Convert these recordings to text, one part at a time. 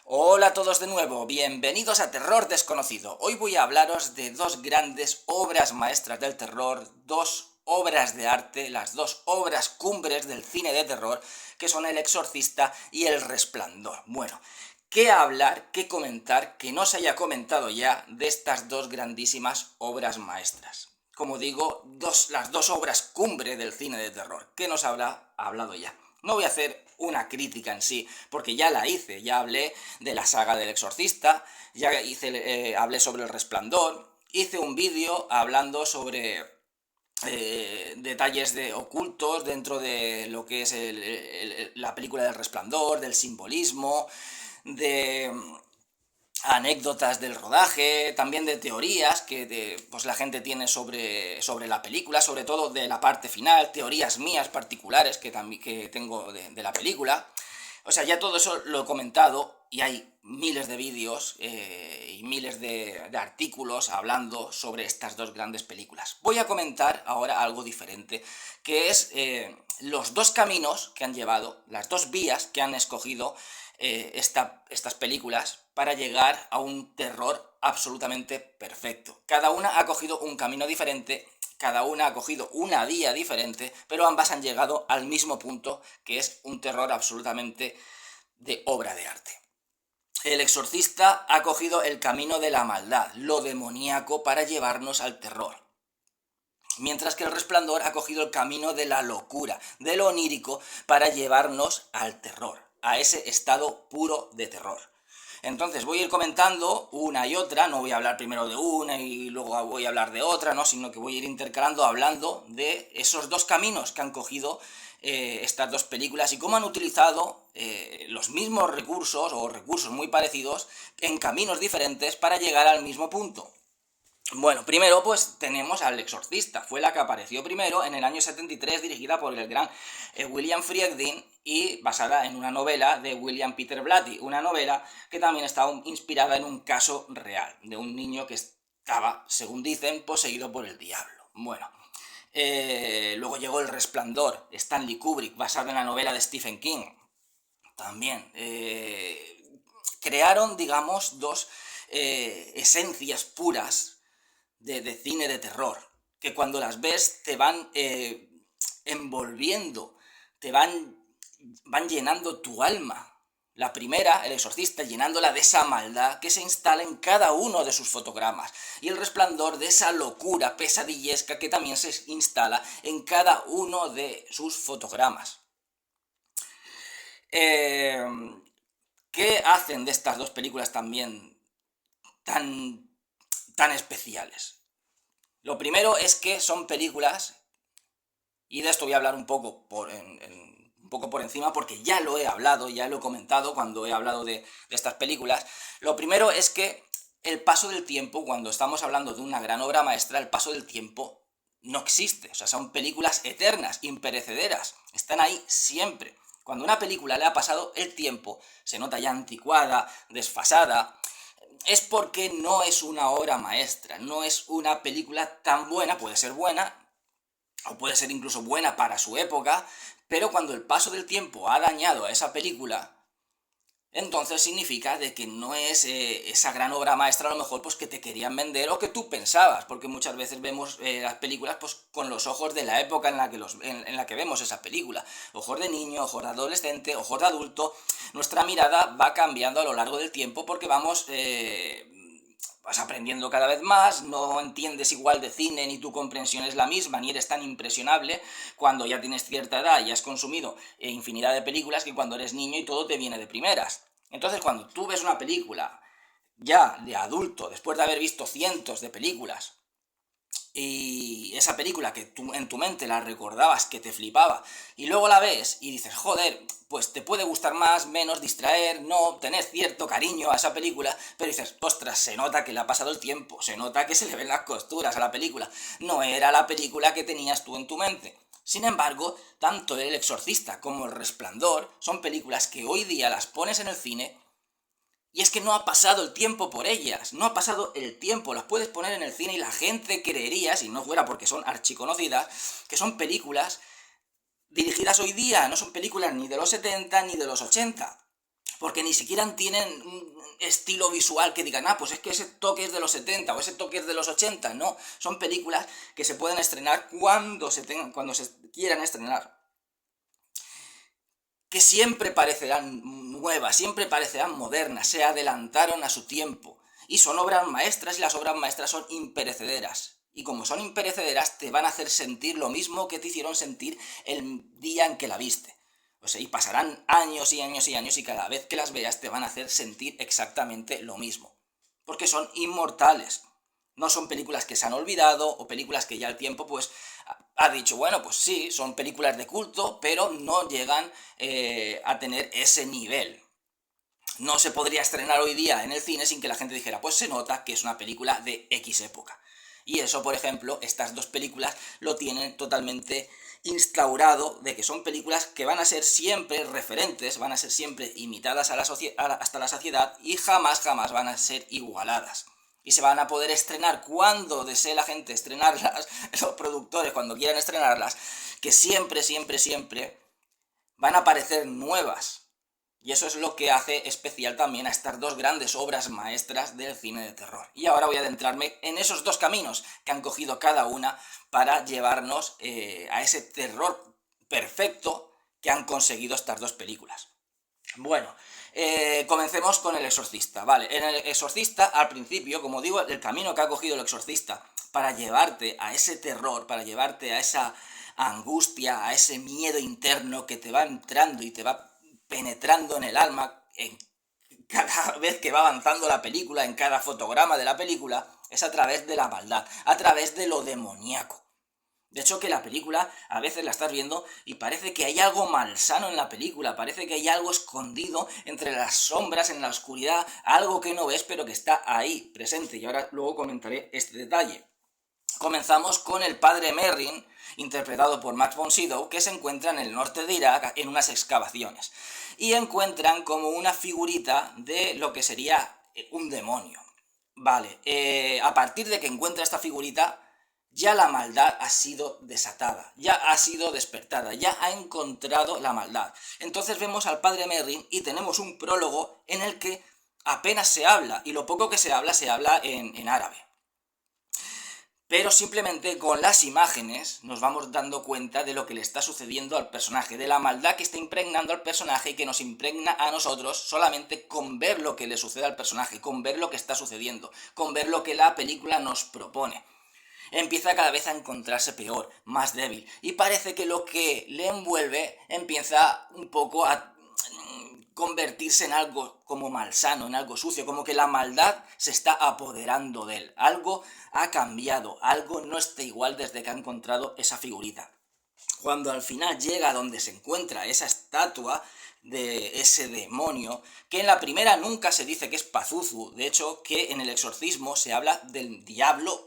Hola a todos de nuevo, bienvenidos a Terror Desconocido. Hoy voy a hablaros de dos grandes obras maestras del terror, dos obras de arte, las dos obras cumbres del cine de terror, que son El Exorcista y El Resplandor. Bueno, ¿qué hablar, qué comentar que no se haya comentado ya de estas dos grandísimas obras maestras? Como digo, las dos obras cumbre del cine de terror. ¿Qué nos habrá hablado ya? No voy a hacer una crítica en sí, porque ya la hice, ya hablé de la saga del Exorcista, hablé sobre El Resplandor, hice un vídeo hablando sobre detalles ocultos dentro de lo que es la película del Resplandor, del simbolismo, de anécdotas del rodaje, también de teorías pues la gente tiene sobre la película, sobre todo de la parte final, teorías mías particulares que tengo de la película. O sea, ya todo eso lo he comentado y hay miles de vídeos y miles de artículos hablando sobre estas dos grandes películas. Voy a comentar ahora algo diferente, que es los dos caminos que han llevado, las dos vías que han escogido estas películas para llegar a un terror absolutamente perfecto. Cada una ha cogido un camino diferente, cada una ha cogido una vía diferente, pero ambas han llegado al mismo punto, que es un terror absolutamente de obra de arte. El Exorcista ha cogido el camino de la maldad, lo demoníaco, para llevarnos al terror. Mientras que El Resplandor ha cogido el camino de la locura, de lo onírico, para llevarnos al terror, a ese estado puro de terror. Entonces voy a ir comentando una y otra, no voy a hablar primero de una y luego voy a hablar de otra, ¿no? Sino que voy a ir intercalando hablando de esos dos caminos que han cogido estas dos películas y cómo han utilizado los mismos recursos o recursos muy parecidos en caminos diferentes para llegar al mismo punto. Bueno, primero pues tenemos al Exorcista, fue la que apareció primero en el año 73, dirigida por el gran William Friedkin y basada en una novela de William Peter Blatty, una novela que también estaba inspirada en un caso real, de un niño que estaba, según dicen, poseído por el diablo. Bueno, luego llegó El Resplandor, Stanley Kubrick, basado en la novela de Stephen King, también. Crearon, digamos, dos esencias puras de cine de terror, que cuando las ves te van envolviendo, van llenando tu alma. La primera, El Exorcista, llenándola de esa maldad que se instala en cada uno de sus fotogramas. Y El Resplandor de esa locura pesadillesca que también se instala en cada uno de sus fotogramas. ¿Qué hacen de estas dos películas también tan especiales? Lo primero es que son películas, y de esto voy a hablar un poco un poco por encima porque ya lo he hablado, ya lo he comentado cuando he hablado de estas películas. Lo primero es que el paso del tiempo, cuando estamos hablando de una gran obra maestra, el paso del tiempo no existe. O sea, son películas eternas, imperecederas, están ahí siempre. Cuando a una película le ha pasado el tiempo, se nota ya anticuada, desfasada, es porque no es una obra maestra, no es una película tan buena, puede ser buena, o puede ser incluso buena para su época, pero cuando el paso del tiempo ha dañado a esa película, entonces significa de que no es esa gran obra maestra a lo mejor pues que te querían vender o que tú pensabas, porque muchas veces vemos las películas pues con los ojos de la época en la que vemos esa película, ojos de niño, ojos de adolescente, ojos de adulto. Nuestra mirada va cambiando a lo largo del tiempo porque vas aprendiendo cada vez más, no entiendes igual de cine, ni tu comprensión es la misma, ni eres tan impresionable cuando ya tienes cierta edad y has consumido infinidad de películas que cuando eres niño y todo te viene de primeras. Entonces, cuando tú ves una película ya de adulto, después de haber visto cientos de películas, y esa película que tú en tu mente la recordabas que te flipaba, y luego la ves y dices, joder, pues te puede gustar más, menos, distraer, no, tener cierto cariño a esa película, pero dices, ostras, se nota que le ha pasado el tiempo, se nota que se le ven las costuras a la película, no era la película que tenías tú en tu mente. Sin embargo, tanto El Exorcista como El Resplandor son películas que hoy día las pones en el cine y es que no ha pasado el tiempo por ellas, no ha pasado el tiempo, las puedes poner en el cine y la gente creería, si no fuera porque son archiconocidas, que son películas dirigidas hoy día, no son películas ni de los 70 ni de los 80. porque ni siquiera tienen un estilo visual que digan, pues es que ese toque es de los 70 o ese toque es de los 80, no, son películas que se pueden estrenar cuando se quieran estrenar, que siempre parecerán nuevas, siempre parecerán modernas, se adelantaron a su tiempo, y son obras maestras, y las obras maestras son imperecederas. Y como son imperecederas, te van a hacer sentir lo mismo que te hicieron sentir el día en que la viste. O sea, y pasarán años y años y años, y cada vez que las veas te van a hacer sentir exactamente lo mismo. Porque son inmortales. No son películas que se han olvidado, o películas que ya el tiempo pues ha dicho, bueno, pues sí, son películas de culto, pero no llegan a tener ese nivel. No se podría estrenar hoy día en el cine sin que la gente dijera, pues se nota que es una película de X época. Y eso, por ejemplo, estas dos películas lo tienen totalmente instaurado, de que son películas que van a ser siempre referentes, van a ser siempre imitadas hasta la saciedad, y jamás van a ser igualadas. Y se van a poder estrenar cuando desee la gente estrenarlas, los productores cuando quieran estrenarlas, que siempre, siempre, siempre van a parecer nuevas. Y eso es lo que hace especial también a estas dos grandes obras maestras del cine de terror. Y ahora voy a adentrarme en esos dos caminos que han cogido cada una para llevarnos a ese terror perfecto que han conseguido estas dos películas. Bueno, comencemos con El Exorcista. Vale, en El Exorcista, al principio, como digo, el camino que ha cogido El Exorcista para llevarte a ese terror, para llevarte a esa angustia, a ese miedo interno que te va entrando y te va penetrando en el alma en cada vez que va avanzando la película, en cada fotograma de la película, es a través de la maldad, a través de lo demoníaco. De hecho, que la película a veces la estás viendo y parece que hay algo malsano en la película, parece que hay algo escondido entre las sombras, en la oscuridad, algo que no ves pero que está ahí, presente, y ahora luego comentaré este detalle. Comenzamos con el padre Merrin, interpretado por Max von Sydow, que se encuentra en el norte de Irak en unas excavaciones, y encuentran como una figurita de lo que sería un demonio. Vale, a partir de que encuentra esta figurita, ya la maldad ha sido desatada, ya ha sido despertada, ya ha encontrado la maldad. Entonces vemos al padre Merrin y tenemos un prólogo en el que apenas se habla, y lo poco que se habla en árabe. Pero simplemente con las imágenes nos vamos dando cuenta de lo que le está sucediendo al personaje, de la maldad que está impregnando al personaje y que nos impregna a nosotros solamente con ver lo que le sucede al personaje, con ver lo que está sucediendo, con ver lo que la película nos propone. Empieza cada vez a encontrarse peor, más débil, y parece que lo que le envuelve empieza un poco a convertirse en algo como malsano, en algo sucio, como que la maldad se está apoderando de él. Algo ha cambiado, algo no está igual desde que ha encontrado esa figurita. Cuando al final llega a donde se encuentra esa estatua de ese demonio, que en la primera nunca se dice que es Pazuzu, de hecho que en el exorcismo se habla del diablo,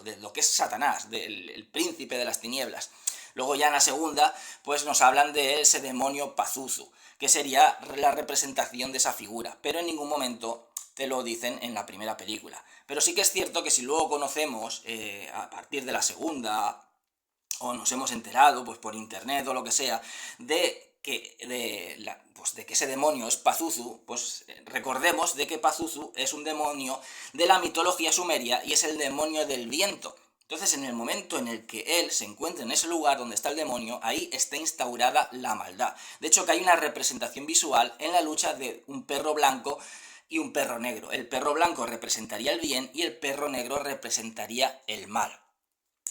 de lo que es Satanás, del príncipe de las tinieblas. Luego ya en la segunda, pues nos hablan de ese demonio Pazuzu, que sería la representación de esa figura, pero en ningún momento te lo dicen en la primera película. Pero sí que es cierto que si luego conocemos, a partir de la segunda, o nos hemos enterado pues por internet o lo que sea, de que ese demonio es Pazuzu, pues recordemos de que Pazuzu es un demonio de la mitología sumeria y es el demonio del viento. Entonces, en el momento en el que él se encuentra en ese lugar donde está el demonio, ahí está instaurada la maldad. De hecho, que hay una representación visual en la lucha de un perro blanco y un perro negro. El perro blanco representaría el bien y el perro negro representaría el mal.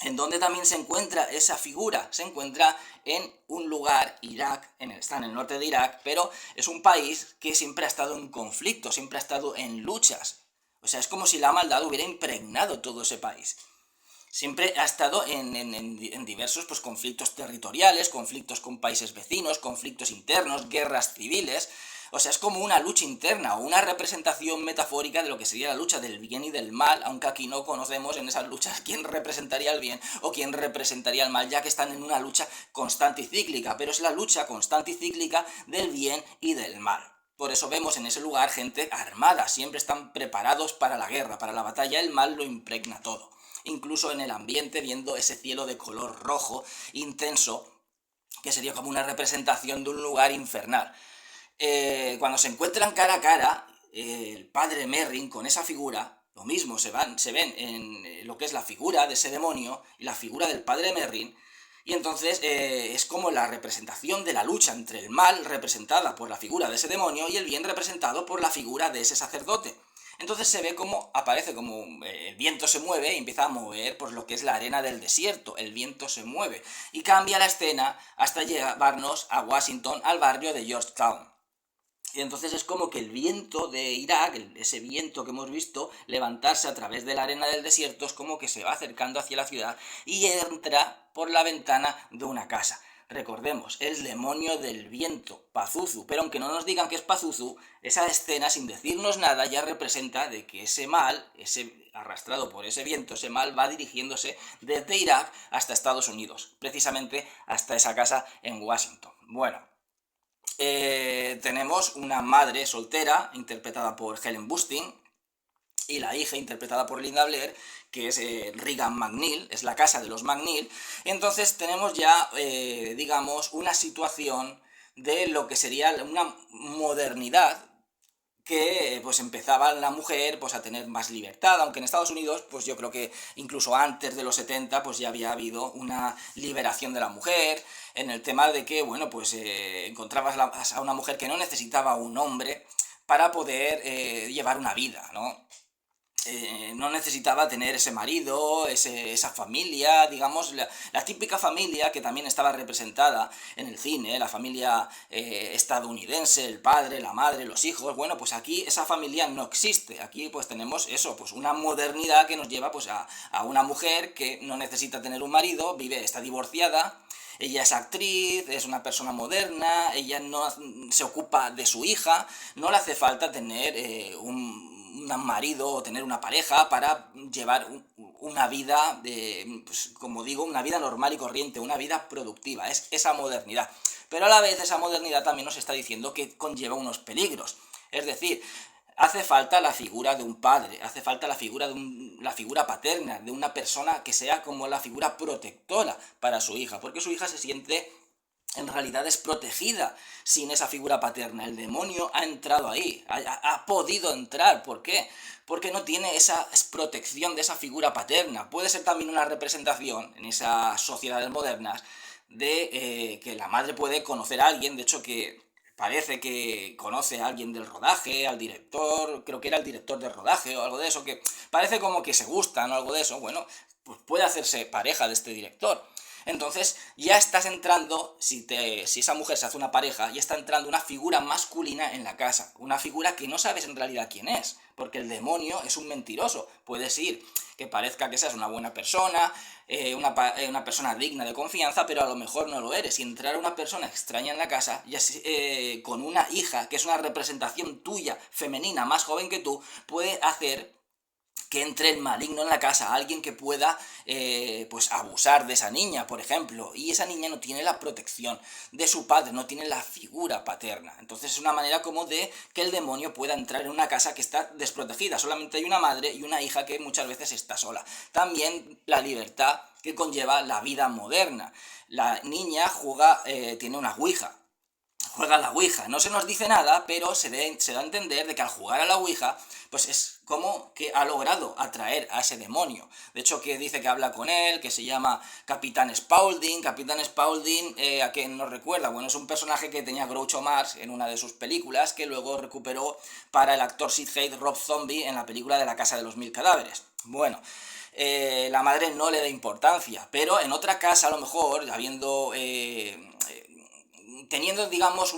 ¿En dónde también se encuentra esa figura? Se encuentra en un lugar, Irak, está en el norte de Irak, pero es un país que siempre ha estado en conflicto, siempre ha estado en luchas. O sea, es como si la maldad hubiera impregnado todo ese país. Siempre ha estado en diversos pues, conflictos territoriales, conflictos con países vecinos, conflictos internos, guerras civiles. O sea, es como una lucha interna o una representación metafórica de lo que sería la lucha del bien y del mal, aunque aquí no conocemos en esas luchas quién representaría el bien o quién representaría el mal, ya que están en una lucha constante y cíclica, pero es la lucha constante y cíclica del bien y del mal. Por eso vemos en ese lugar gente armada, siempre están preparados para la guerra, para la batalla, el mal lo impregna todo. Incluso en el ambiente, viendo ese cielo de color rojo intenso, que sería como una representación de un lugar infernal. cuando se encuentran cara a cara, el padre Merrin con esa figura, lo mismo, se ven en lo que es la figura de ese demonio y la figura del padre Merrin, y entonces es como la representación de la lucha entre el mal, representada por la figura de ese demonio, y el bien representado por la figura de ese sacerdote. Entonces se ve como aparece como el viento se mueve y empieza a mover pues lo que es la arena del desierto, el viento se mueve y cambia la escena hasta llevarnos a Washington, al barrio de Georgetown. Y entonces es como que el viento de Irak, ese viento que hemos visto levantarse a través de la arena del desierto, es como que se va acercando hacia la ciudad y entra por la ventana de una casa. Recordemos, el demonio del viento, Pazuzu, pero aunque no nos digan que es Pazuzu, esa escena sin decirnos nada ya representa de que ese mal, ese arrastrado por ese viento, ese mal va dirigiéndose desde Irak hasta Estados Unidos, precisamente hasta esa casa en Washington. Bueno, tenemos una madre soltera, interpretada por Helen Bustin, y la hija, interpretada por Linda Blair, que es Regan McNeil, es la casa de los McNeil. Entonces tenemos ya, digamos, una situación de lo que sería una modernidad que pues empezaba la mujer pues a tener más libertad, aunque en Estados Unidos pues yo creo que incluso antes de los 70 pues ya había habido una liberación de la mujer en el tema de que bueno pues encontrabas a una mujer que no necesitaba un hombre para poder llevar una vida, ¿no? No necesitaba tener ese marido, esa familia, digamos, la típica familia que también estaba representada en el cine, la familia estadounidense, el padre, la madre, los hijos. Bueno, pues aquí esa familia no existe. Aquí pues tenemos eso, pues una modernidad que nos lleva pues a una mujer que no necesita tener un marido, está divorciada. Ella es actriz, es una persona moderna, ella no se ocupa de su hija, no le hace falta tener un marido o tener una pareja para llevar una vida, pues, como digo, una vida normal y corriente, una vida productiva, es esa modernidad. Pero a la vez esa modernidad también nos está diciendo que conlleva unos peligros. Es decir, hace falta la figura de un padre, hace falta la figura paterna, de una persona que sea como la figura protectora para su hija, porque su hija se siente en realidad desprotegida sin esa figura paterna. El demonio ha entrado ahí, ha podido entrar. ¿Por qué? Porque no tiene esa protección de esa figura paterna. Puede ser también una representación en esas sociedades modernas de que la madre puede conocer a alguien, de hecho que parece que conoce a alguien del rodaje, al director, creo que era el director del rodaje o algo de eso, que parece como que se gustan o algo de eso. Bueno, pues puede hacerse pareja de este director. Entonces ya estás entrando, si esa mujer se hace una pareja, ya está entrando una figura masculina en la casa, una figura que no sabes en realidad quién es, porque el demonio es un mentiroso. Puedes ir que parezca que seas una buena persona, una persona digna de confianza, pero a lo mejor no lo eres. Y entrar una persona extraña en la casa, ya con una hija que es una representación tuya, femenina, más joven que tú, puede hacer que entre el maligno en la casa, alguien que pueda pues abusar de esa niña, por ejemplo, y esa niña no tiene la protección de su padre, no tiene la figura paterna. Entonces es una manera como de que el demonio pueda entrar en una casa que está desprotegida, solamente hay una madre y una hija que muchas veces está sola. También la libertad que conlleva la vida moderna. La niña tiene una ouija, juega a la Ouija. No se nos dice nada, pero se da a entender de que al jugar a la Ouija, pues es como que ha logrado atraer a ese demonio. De hecho, que dice que habla con él, que se llama Capitán Spaulding. Capitán Spaulding, ¿a quién nos recuerda? Bueno, es un personaje que tenía Groucho Marx en una de sus películas, que luego recuperó para el actor Sid Haig, Rob Zombie, en la película de La Casa de los Mil Cadáveres. Bueno, la madre no le da importancia, pero en otra casa, a lo mejor, teniendo, digamos,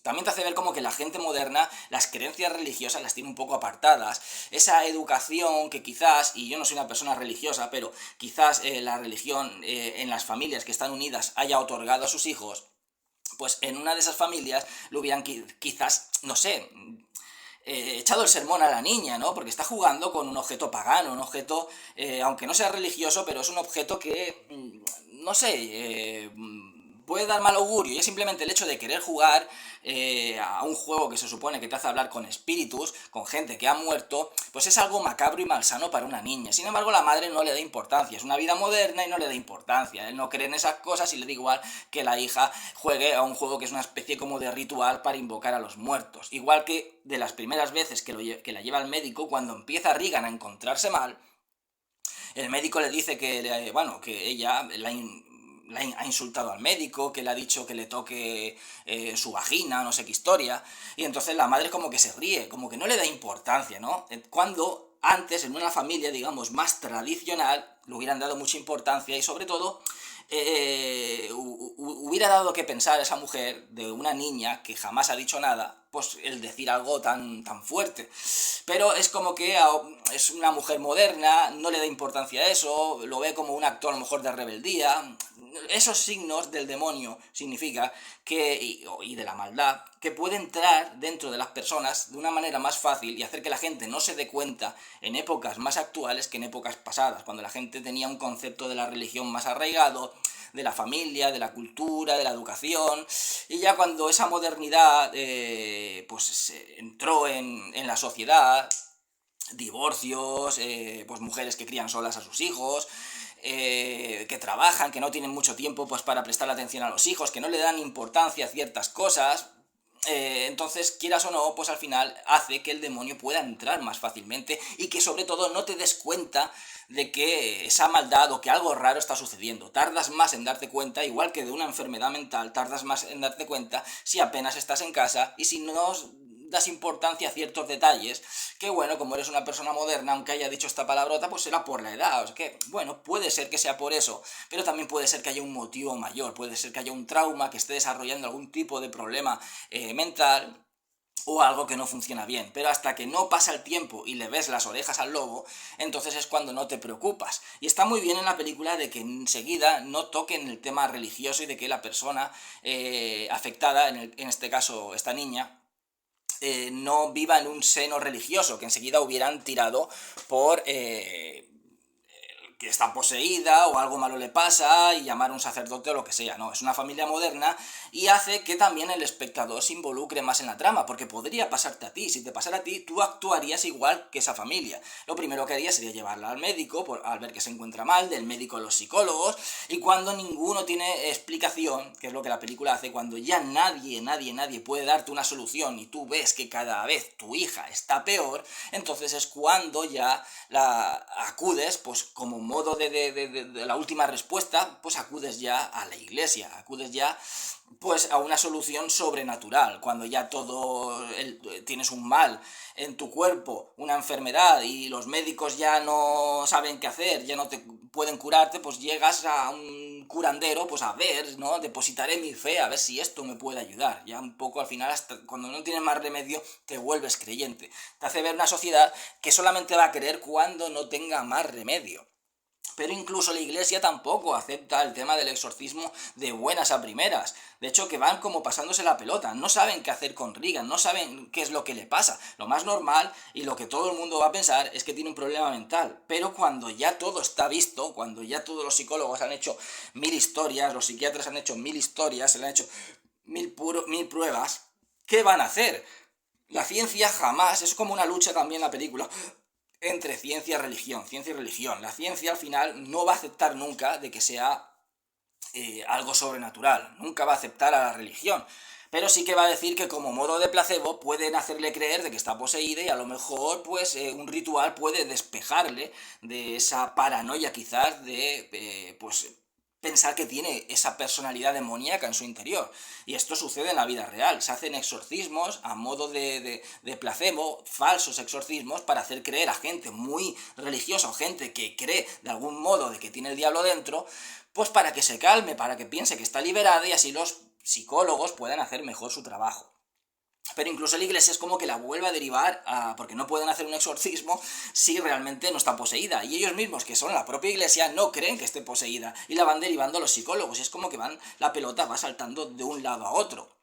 también te hace ver como que la gente moderna las creencias religiosas las tiene un poco apartadas. Esa educación que quizás, y yo no soy una persona religiosa, pero quizás la religión en las familias que están unidas haya otorgado a sus hijos, pues en una de esas familias lo hubieran quizás, no sé, echado el sermón a la niña, ¿no? Porque está jugando con un objeto pagano, un objeto, aunque no sea religioso, pero es un objeto que, no sé, puede dar mal augurio, y es simplemente el hecho de querer jugar a un juego que se supone que te hace hablar con espíritus, con gente que ha muerto, pues es algo macabro y malsano para una niña. Sin embargo, la madre no le da importancia, es una vida moderna y no le da importancia. Él no cree en esas cosas y le da igual que la hija juegue a un juego que es una especie como de ritual para invocar a los muertos. Igual que de las primeras veces que la lleva al médico, cuando empieza Regan a encontrarse mal, el médico le dice que, bueno, que ella ha insultado al médico, que le ha dicho que le toque su vagina, no sé qué historia, y entonces la madre como que se ríe, como que no le da importancia, ¿no? Cuando antes, en una familia, digamos, más tradicional, le hubieran dado mucha importancia y sobre todo hubiera dado que pensar a esa mujer de una niña que jamás ha dicho nada, pues el decir algo tan fuerte. Pero es como que es una mujer moderna, no le da importancia a eso, lo ve como un acto a lo mejor de rebeldía. Esos signos del demonio significa que, y de la maldad, que puede entrar dentro de las personas de una manera más fácil y hacer que la gente no se dé cuenta en épocas más actuales que en épocas pasadas, cuando la gente tenía un concepto de la religión más arraigado, de la familia, de la cultura, de la educación, y ya cuando esa modernidad pues entró en la sociedad, divorcios, pues mujeres que crían solas a sus hijos, que trabajan, que no tienen mucho tiempo pues para prestar atención a los hijos, que no le dan importancia a ciertas cosas, entonces, quieras o no, pues al final hace que el demonio pueda entrar más fácilmente y que sobre todo no te des cuenta de que esa maldad o que algo raro está sucediendo. Tardas más en darte cuenta, igual que de una enfermedad mental, tardas más en darte cuenta si apenas estás en casa y si no das importancia a ciertos detalles, que bueno, como eres una persona moderna, aunque haya dicho esta palabrota, pues será por la edad, o sea que, bueno, puede ser que sea por eso, pero también puede ser que haya un motivo mayor, puede ser que haya un trauma, que esté desarrollando algún tipo de problema mental, o algo que no funciona bien, pero hasta que no pasa el tiempo y le ves las orejas al lobo, entonces es cuando no te preocupas. Y está muy bien en la película de que enseguida no toquen el tema religioso y de que la persona afectada, en este caso esta niña, no viva en un seno religioso, que enseguida hubieran tirado por que está poseída o algo malo le pasa y llamar a un sacerdote o lo que sea, no, es una familia moderna y hace que también el espectador se involucre más en la trama, porque podría pasarte a ti, si te pasara a ti, tú actuarías igual que esa familia. Lo primero que harías sería llevarla al médico, al ver que se encuentra mal, del médico a los psicólogos, y cuando ninguno tiene explicación, que es lo que la película hace, cuando ya nadie puede darte una solución y tú ves que cada vez tu hija está peor, entonces es cuando ya la acudes, pues como modo de la última respuesta, pues acudes ya a la iglesia, acudes ya pues a una solución sobrenatural, cuando ya tienes un mal en tu cuerpo, una enfermedad y los médicos ya no saben qué hacer, ya no te pueden curarte, pues llegas a un curandero, pues a ver, ¿no? Depositaré mi fe, a ver si esto me puede ayudar. Ya un poco al final, hasta cuando no tienes más remedio, te vuelves creyente. Te hace ver una sociedad que solamente va a creer cuando no tenga más remedio. Pero incluso la iglesia tampoco acepta el tema del exorcismo de buenas a primeras. De hecho, que van como pasándose la pelota. No saben qué hacer con Regan, no saben qué es lo que le pasa. Lo más normal y lo que todo el mundo va a pensar es que tiene un problema mental. Pero cuando ya todo está visto, cuando ya todos los psicólogos han hecho 1000 historias, los psiquiatras han hecho 1000 historias, se le han hecho mil pruebas, ¿qué van a hacer? La ciencia jamás, es como una lucha también la película, entre ciencia y religión, ciencia y religión. La ciencia al final no va a aceptar nunca de que sea algo sobrenatural, nunca va a aceptar a la religión, pero sí que va a decir que como modo de placebo pueden hacerle creer de que está poseída y a lo mejor pues un ritual puede despejarle de esa paranoia quizás de pues pensar que tiene esa personalidad demoníaca en su interior. Y esto sucede en la vida real. Se hacen exorcismos a modo de placebo, falsos exorcismos, para hacer creer a gente muy religiosa o gente que cree de algún modo de que tiene el diablo dentro, pues para que se calme, para que piense que está liberada y así los psicólogos puedan hacer mejor su trabajo. Pero incluso la iglesia es como que la vuelve a derivar porque no pueden hacer un exorcismo si realmente no está poseída. Y ellos mismos, que son la propia iglesia, no creen que esté poseída y la van derivando a los psicólogos. Y es como que la pelota va saltando de un lado a otro.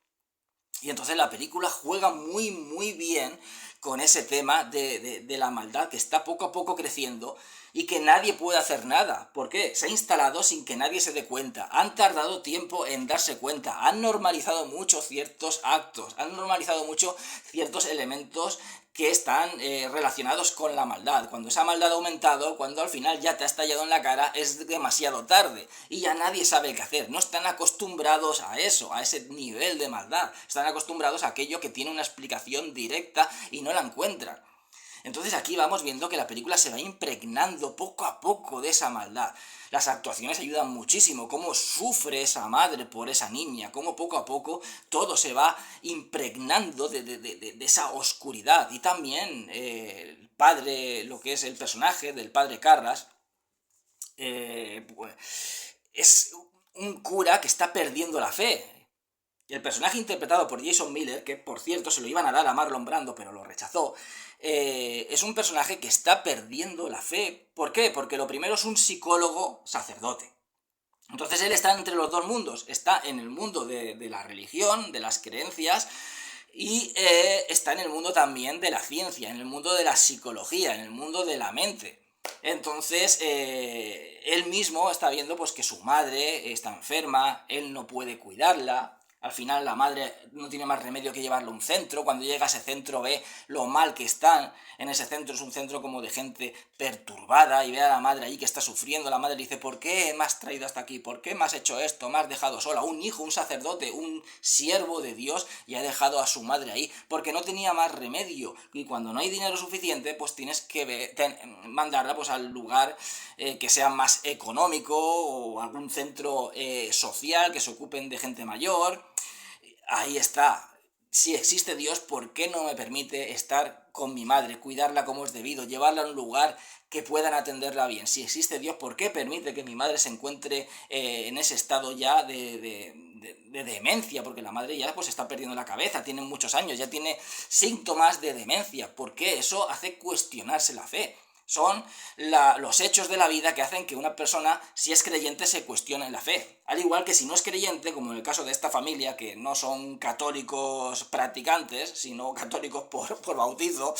Y entonces la película juega muy bien con ese tema de la maldad que está poco a poco creciendo y que nadie puede hacer nada. ¿Por qué? Se ha instalado sin que nadie se dé cuenta. Han tardado tiempo en darse cuenta. Han normalizado mucho ciertos actos. Han normalizado mucho ciertos elementos que están relacionados con la maldad. Cuando esa maldad ha aumentado, cuando al final ya te ha estallado en la cara, es demasiado tarde y ya nadie sabe qué hacer. No están acostumbrados a eso, a ese nivel de maldad. Están acostumbrados a aquello que tiene una explicación directa y no la encuentran. Entonces aquí vamos viendo que la película se va impregnando poco a poco de esa maldad. Las actuaciones ayudan muchísimo, cómo sufre esa madre por esa niña, cómo poco a poco todo se va impregnando de esa oscuridad. Y también el padre, lo que es el personaje del padre Carras, pues, es un cura que está perdiendo la fe. El personaje interpretado por Jason Miller, que por cierto se lo iban a dar a Marlon Brando, pero lo rechazó, es un personaje que está perdiendo la fe. ¿Por qué? Porque lo primero es un psicólogo sacerdote. Entonces él está entre los dos mundos. Está en el mundo de la religión, de las creencias, y está en el mundo también de la ciencia, en el mundo de la psicología, en el mundo de la mente. Entonces, él mismo está viendo pues que su madre está enferma, él no puede cuidarla. Al final la madre no tiene más remedio que llevarlo a un centro. Cuando llega a ese centro ve lo mal que están. En ese centro es un centro como de gente perturbada y ve a la madre ahí que está sufriendo. La madre le dice, ¿por qué me has traído hasta aquí? ¿Por qué me has hecho esto? Me has dejado sola. Un hijo, un sacerdote, un siervo de Dios y ha dejado a su madre ahí porque no tenía más remedio. Y cuando no hay dinero suficiente, pues tienes que mandarla pues al lugar que sea más económico o algún centro social que se ocupen de gente mayor. Ahí está. Si existe Dios, ¿por qué no me permite estar con mi madre, cuidarla como es debido, llevarla a un lugar que puedan atenderla bien? Si existe Dios, ¿por qué permite que mi madre se encuentre en ese estado ya de demencia? Porque la madre ya pues está perdiendo la cabeza, tiene muchos años, ya tiene síntomas de demencia. ¿Por qué? Eso hace cuestionarse la fe. Son los hechos de la vida que hacen que una persona, si es creyente, se cuestione la fe. Al igual que si no es creyente, como en el caso de esta familia, que no son católicos practicantes, sino católicos por bautizo,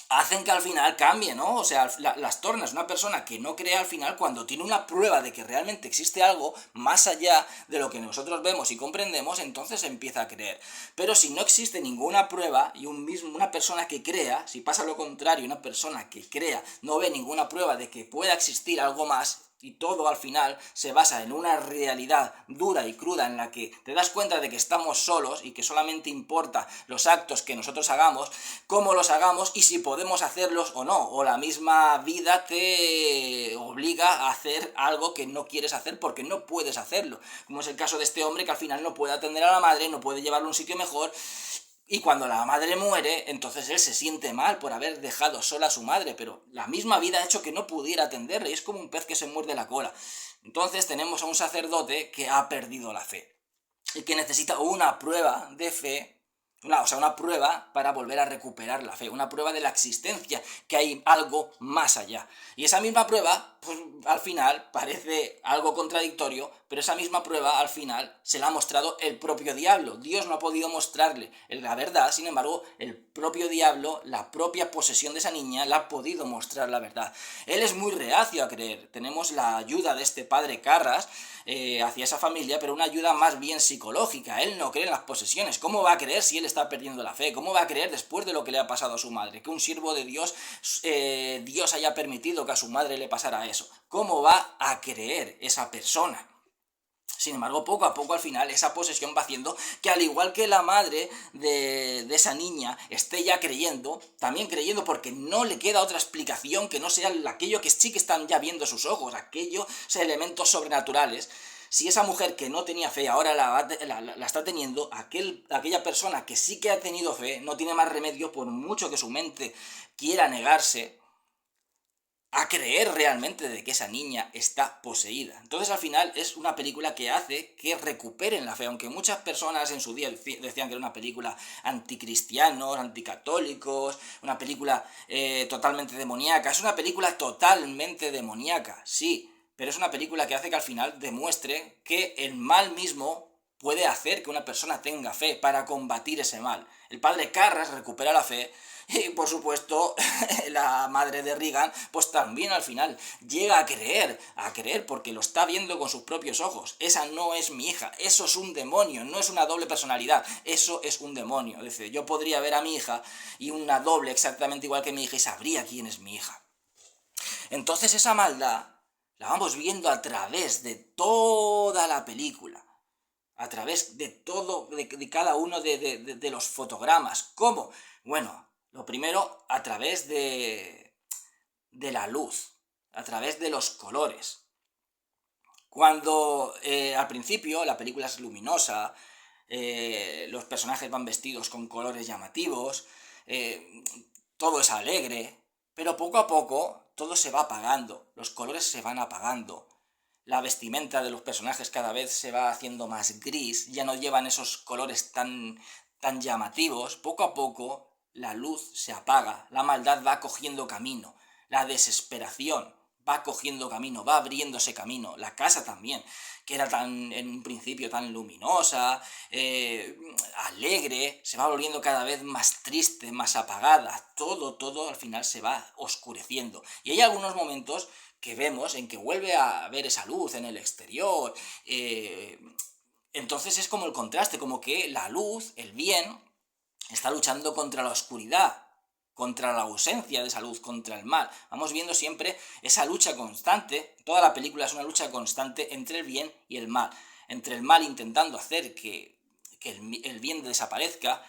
hacen que al final cambie, ¿no? O sea, las tornas. Una persona que no cree al final, cuando tiene una prueba de que realmente existe algo más allá de lo que nosotros vemos y comprendemos, entonces empieza a creer. Pero si no existe ninguna prueba y una persona que crea, si pasa lo contrario, una persona que crea no ve ninguna prueba de que pueda existir algo más, y todo al final se basa en una realidad dura y cruda en la que te das cuenta de que estamos solos y que solamente importa los actos que nosotros hagamos, cómo los hagamos y si podemos hacerlos o no. O la misma vida te obliga a hacer algo que no quieres hacer porque no puedes hacerlo. Como es el caso de este hombre que al final no puede atender a la madre, no puede llevarlo a un sitio mejor. Y cuando la madre muere, entonces él se siente mal por haber dejado sola a su madre, pero la misma vida ha hecho que no pudiera atenderle, y es como un pez que se muerde la cola. Entonces tenemos a un sacerdote que ha perdido la fe, y que necesita una prueba de fe, una prueba para volver a recuperar la fe, una prueba de la existencia, que hay algo más allá. Y esa misma prueba, pues al final parece algo contradictorio, pero esa misma prueba al final se la ha mostrado el propio diablo. Dios no ha podido mostrarle la verdad, sin embargo, el propio diablo, la propia posesión de esa niña, le ha podido mostrar la verdad. Él es muy reacio a creer. Tenemos la ayuda de este padre Carras hacia esa familia, pero una ayuda más bien psicológica. Él no cree en las posesiones. ¿Cómo va a creer si él está perdiendo la fe? ¿Cómo va a creer después de lo que le ha pasado a su madre? Que un siervo de Dios, Dios haya permitido que a su madre le pasara eso. ¿Cómo va a creer esa persona? Sin embargo, poco a poco al final esa posesión va haciendo que al igual que la madre de esa niña esté ya creyendo, también creyendo porque no le queda otra explicación que no sea aquello que sí que están ya viendo sus ojos, aquellos elementos sobrenaturales. Si esa mujer que no tenía fe ahora la está teniendo, aquella persona que sí que ha tenido fe no tiene más remedio, por mucho que su mente quiera negarse, a creer realmente de que esa niña está poseída. Entonces al final es una película que hace que recuperen la fe, aunque muchas personas en su día decían que era una película anticristianos, anticatólicos, una película totalmente demoníaca. Es una película totalmente demoníaca, sí, pero es una película que hace que al final demuestre que el mal mismo puede hacer que una persona tenga fe para combatir ese mal. El padre Karras recupera la fe y, por supuesto, la madre de Regan, pues también al final llega a creer porque lo está viendo con sus propios ojos. Esa no es mi hija, eso es un demonio, no es una doble personalidad, eso es un demonio. Es decir, yo podría ver a mi hija y una doble exactamente igual que mi hija y sabría quién es mi hija. Entonces esa maldad la vamos viendo a través de toda la película, a través de todo, de cada uno de los fotogramas. ¿Cómo? Bueno, lo primero, a través de la luz, a través de los colores. Cuando al principio la película es luminosa, los personajes van vestidos con colores llamativos, todo es alegre, pero poco a poco todo se va apagando, los colores se van apagando. La vestimenta de los personajes cada vez se va haciendo más gris, ya no llevan esos colores tan llamativos. Poco a poco la luz se apaga, la maldad va cogiendo camino, la desesperación va cogiendo camino, va abriéndose camino. La casa también, que era en un principio tan luminosa, alegre, se va volviendo cada vez más triste, más apagada. Todo al final se va oscureciendo. Y hay algunos momentos que vemos en que vuelve a ver esa luz en el exterior. Entonces es como el contraste, como que la luz, el bien, está luchando contra la oscuridad, contra la ausencia de esa luz, contra el mal. Vamos viendo siempre esa lucha constante, toda la película es una lucha constante entre el bien y el mal. Entre el mal intentando hacer que el bien desaparezca,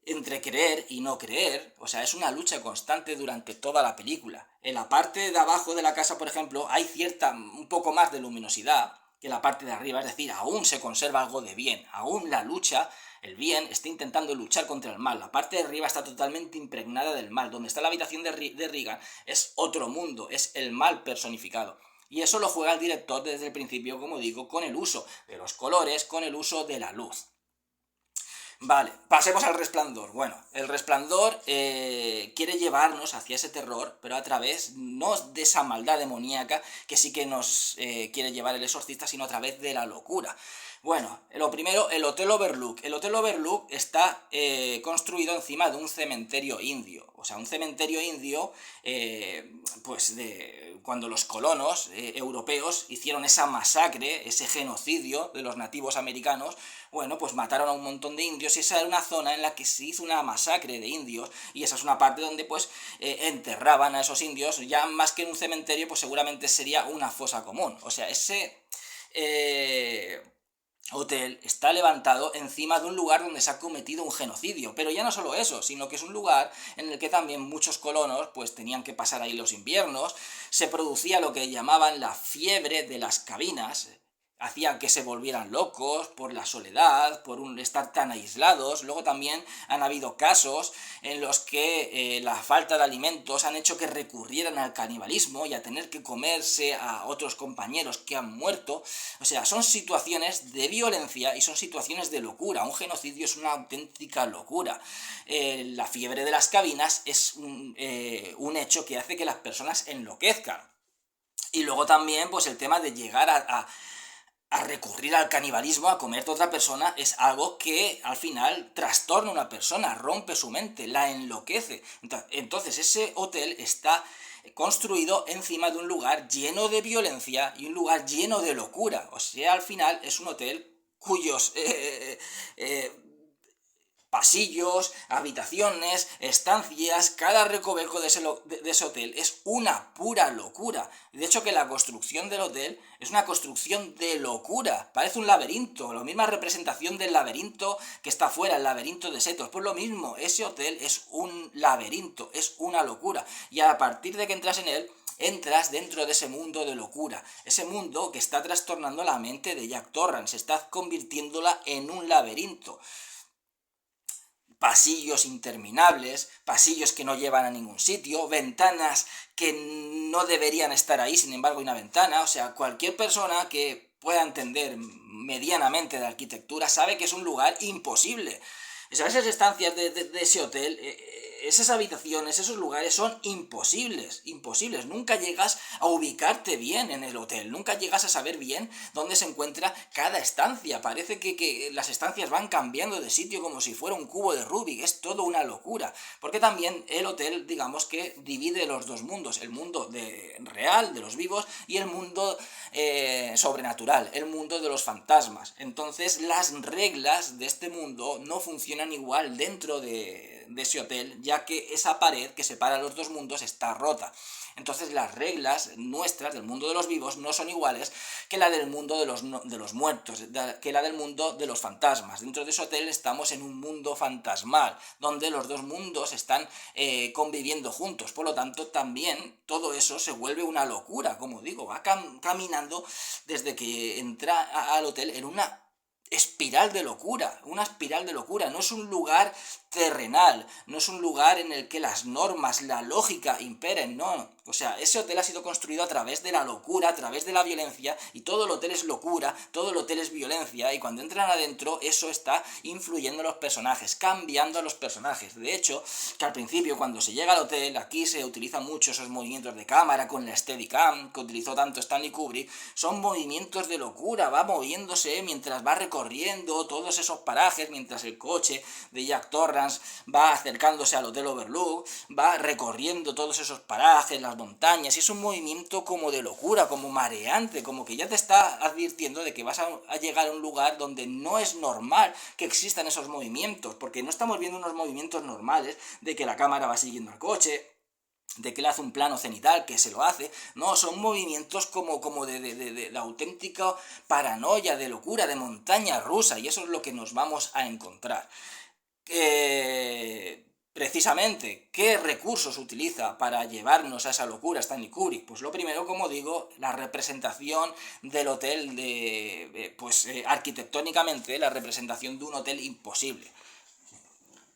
entre creer y no creer, o sea, es una lucha constante durante toda la película. En la parte de abajo de la casa, por ejemplo, hay un poco más de luminosidad que en la parte de arriba, es decir, aún se conserva algo de bien, aún la lucha, el bien, está intentando luchar contra el mal. La parte de arriba está totalmente impregnada del mal. Donde está la habitación de Regan es otro mundo, es el mal personificado. Y eso lo juega el director desde el principio, como digo, con el uso de los colores, con el uso de la luz. Vale, pasemos al Resplandor. Bueno, el Resplandor quiere llevarnos hacia ese terror, pero a través no de esa maldad demoníaca que sí que nos quiere llevar el exorcista, sino a través de la locura. Bueno, lo primero, el Hotel Overlook. El Hotel Overlook está construido encima de un cementerio indio. O sea, un cementerio indio, pues cuando los colonos europeos hicieron esa masacre, ese genocidio de los nativos americanos, bueno, pues mataron a un montón de indios y esa era una zona en la que se hizo una masacre de indios y esa es una parte donde pues enterraban a esos indios. Ya más que en un cementerio, pues seguramente sería una fosa común. O sea, ese hotel está levantado encima de un lugar donde se ha cometido un genocidio, pero ya no solo eso, sino que es un lugar en el que también muchos colonos pues tenían que pasar ahí los inviernos, se producía lo que llamaban la fiebre de las cabinas, hacían que se volvieran locos por la soledad, por estar tan aislados. Luego también han habido casos en los que la falta de alimentos han hecho que recurrieran al canibalismo y a tener que comerse a otros compañeros que han muerto. O sea, son situaciones de violencia y son situaciones de locura. Un genocidio es una auténtica locura. La fiebre de las cabinas es un hecho que hace que las personas enloquezcan. Y luego también pues el tema de llegar a recurrir al canibalismo, a comerte a otra persona, es algo que al final trastorna a una persona, rompe su mente, la enloquece. Entonces ese hotel está construido encima de un lugar lleno de violencia y un lugar lleno de locura. O sea, al final es un hotel cuyos pasillos, habitaciones, estancias, cada recoveco de ese hotel es una pura locura. De hecho que la construcción del hotel es una construcción de locura, parece un laberinto, la misma representación del laberinto que está afuera, el laberinto de Setos, pues lo mismo, ese hotel es un laberinto, es una locura, y a partir de que entras en él, entras dentro de ese mundo de locura, ese mundo que está trastornando la mente de Jack Torrance, está convirtiéndola en un laberinto. Pasillos interminables, pasillos que no llevan a ningún sitio, ventanas que no deberían estar ahí, sin embargo hay una ventana. O sea, cualquier persona que pueda entender medianamente de arquitectura sabe que es un lugar imposible. O sea, esas estancias de ese hotel esas habitaciones, esos lugares son imposibles, imposibles. Nunca llegas a ubicarte bien en el hotel, nunca llegas a saber bien dónde se encuentra cada estancia. Parece que las estancias van cambiando de sitio como si fuera un cubo de Rubik, es todo una locura. Porque también el hotel, digamos que divide los dos mundos, el mundo real, de los vivos, y el mundo sobrenatural, el mundo de los fantasmas. Entonces las reglas de este mundo no funcionan igual dentro de ese hotel, ya que esa pared que separa los dos mundos está rota. Entonces las reglas nuestras del mundo de los vivos no son iguales que la del mundo de los muertos, que la del mundo de los fantasmas. Dentro de ese hotel estamos en un mundo fantasmal, donde los dos mundos están conviviendo juntos. Por lo tanto, también todo eso se vuelve una locura, como digo, va caminando desde que entra al hotel en una espiral de locura, una espiral de locura. No es un lugar terrenal, no es un lugar en el que las normas, la lógica imperen, no. O sea, ese hotel ha sido construido a través de la locura, a través de la violencia, y todo el hotel es locura, todo el hotel es violencia, y cuando entran adentro eso está influyendo en los personajes, cambiando a los personajes. De hecho, que al principio cuando se llega al hotel, aquí se utilizan mucho esos movimientos de cámara con la Steadicam, que utilizó tanto Stanley Kubrick, son movimientos de locura, va moviéndose mientras va recorriendo todos esos parajes, mientras el coche de Jack Torrance va acercándose al Hotel Overlook, va recorriendo todos esos parajes, las montañas, y es un movimiento como de locura, como mareante, como que ya te está advirtiendo de que vas a llegar a un lugar donde no es normal que existan esos movimientos, porque no estamos viendo unos movimientos normales de que la cámara va siguiendo al coche, de que le hace un plano cenital, que se lo hace. No, son movimientos como de la auténtica paranoia, de locura, de montaña rusa, y eso es lo que nos vamos a encontrar. Precisamente, ¿qué recursos utiliza para llevarnos a esa locura Stanley Kubrick? Pues lo primero, como digo, la representación del hotel, arquitectónicamente, la representación de un hotel imposible.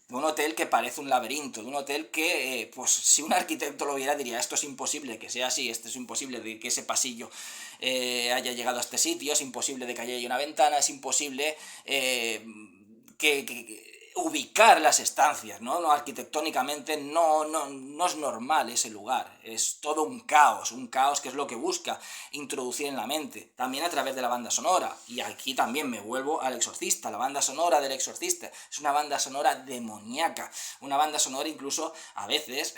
De un hotel que parece un laberinto, de un hotel que, pues si un arquitecto lo viera diría, esto es imposible que sea así, esto es imposible de que ese pasillo haya llegado a este sitio, es imposible de que haya una ventana, es imposible ubicar las estancias, ¿no? No, arquitectónicamente no es normal ese lugar, es todo un caos que es lo que busca introducir en la mente, también a través de la banda sonora, y aquí también me vuelvo al Exorcista. La banda sonora del Exorcista es una banda sonora demoníaca, una banda sonora incluso a veces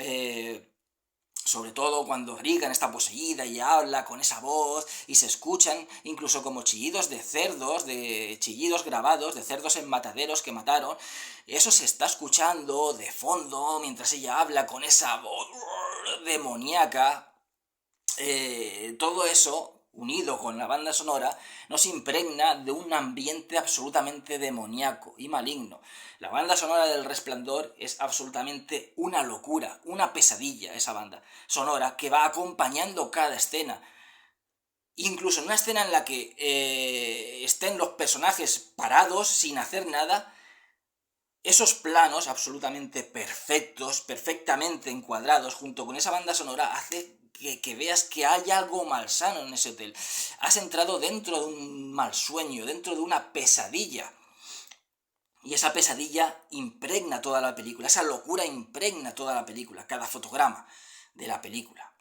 sobre todo cuando Regan está poseída y habla con esa voz y se escuchan incluso como chillidos de cerdos, de chillidos grabados de cerdos en mataderos que mataron. Eso se está escuchando de fondo mientras ella habla con esa voz demoníaca. Todo eso, unido con la banda sonora, nos impregna de un ambiente absolutamente demoníaco y maligno. La banda sonora del Resplandor es absolutamente una locura, una pesadilla, esa banda sonora que va acompañando cada escena. Incluso en una escena en la que estén los personajes parados sin hacer nada, esos planos absolutamente perfectos, perfectamente encuadrados, junto con esa banda sonora, hace que veas que hay algo malsano en ese hotel. Has entrado dentro de un mal sueño, dentro de una pesadilla. Y esa pesadilla impregna toda la película, esa locura impregna toda la película, cada fotograma de la película.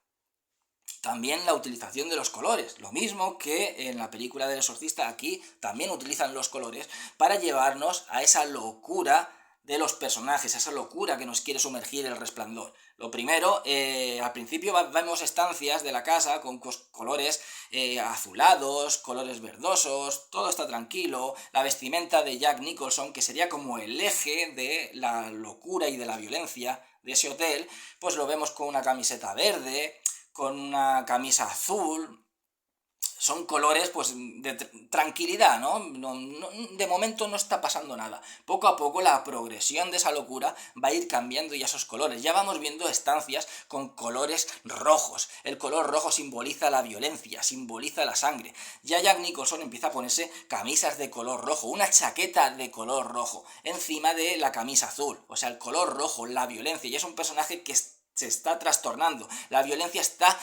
También la utilización de los colores, lo mismo que en la película del Exorcista, aquí también utilizan los colores para llevarnos a esa locura de los personajes, a esa locura que nos quiere sumergir el Resplandor. Lo primero, al principio vemos estancias de la casa con colores azulados, colores verdosos, todo está tranquilo. La vestimenta de Jack Nicholson, que sería como el eje de la locura y de la violencia de ese hotel, pues lo vemos con una camiseta verde, con una camisa azul. Son colores pues de tranquilidad, ¿no? De momento no está pasando nada. Poco a poco la progresión de esa locura va a ir cambiando ya esos colores. Ya vamos viendo estancias con colores rojos. El color rojo simboliza la violencia, simboliza la sangre. Ya Jack Nicholson empieza a ponerse camisas de color rojo, una chaqueta de color rojo, encima de la camisa azul. O sea, el color rojo, la violencia. Y es un personaje que se está trastornando, la violencia está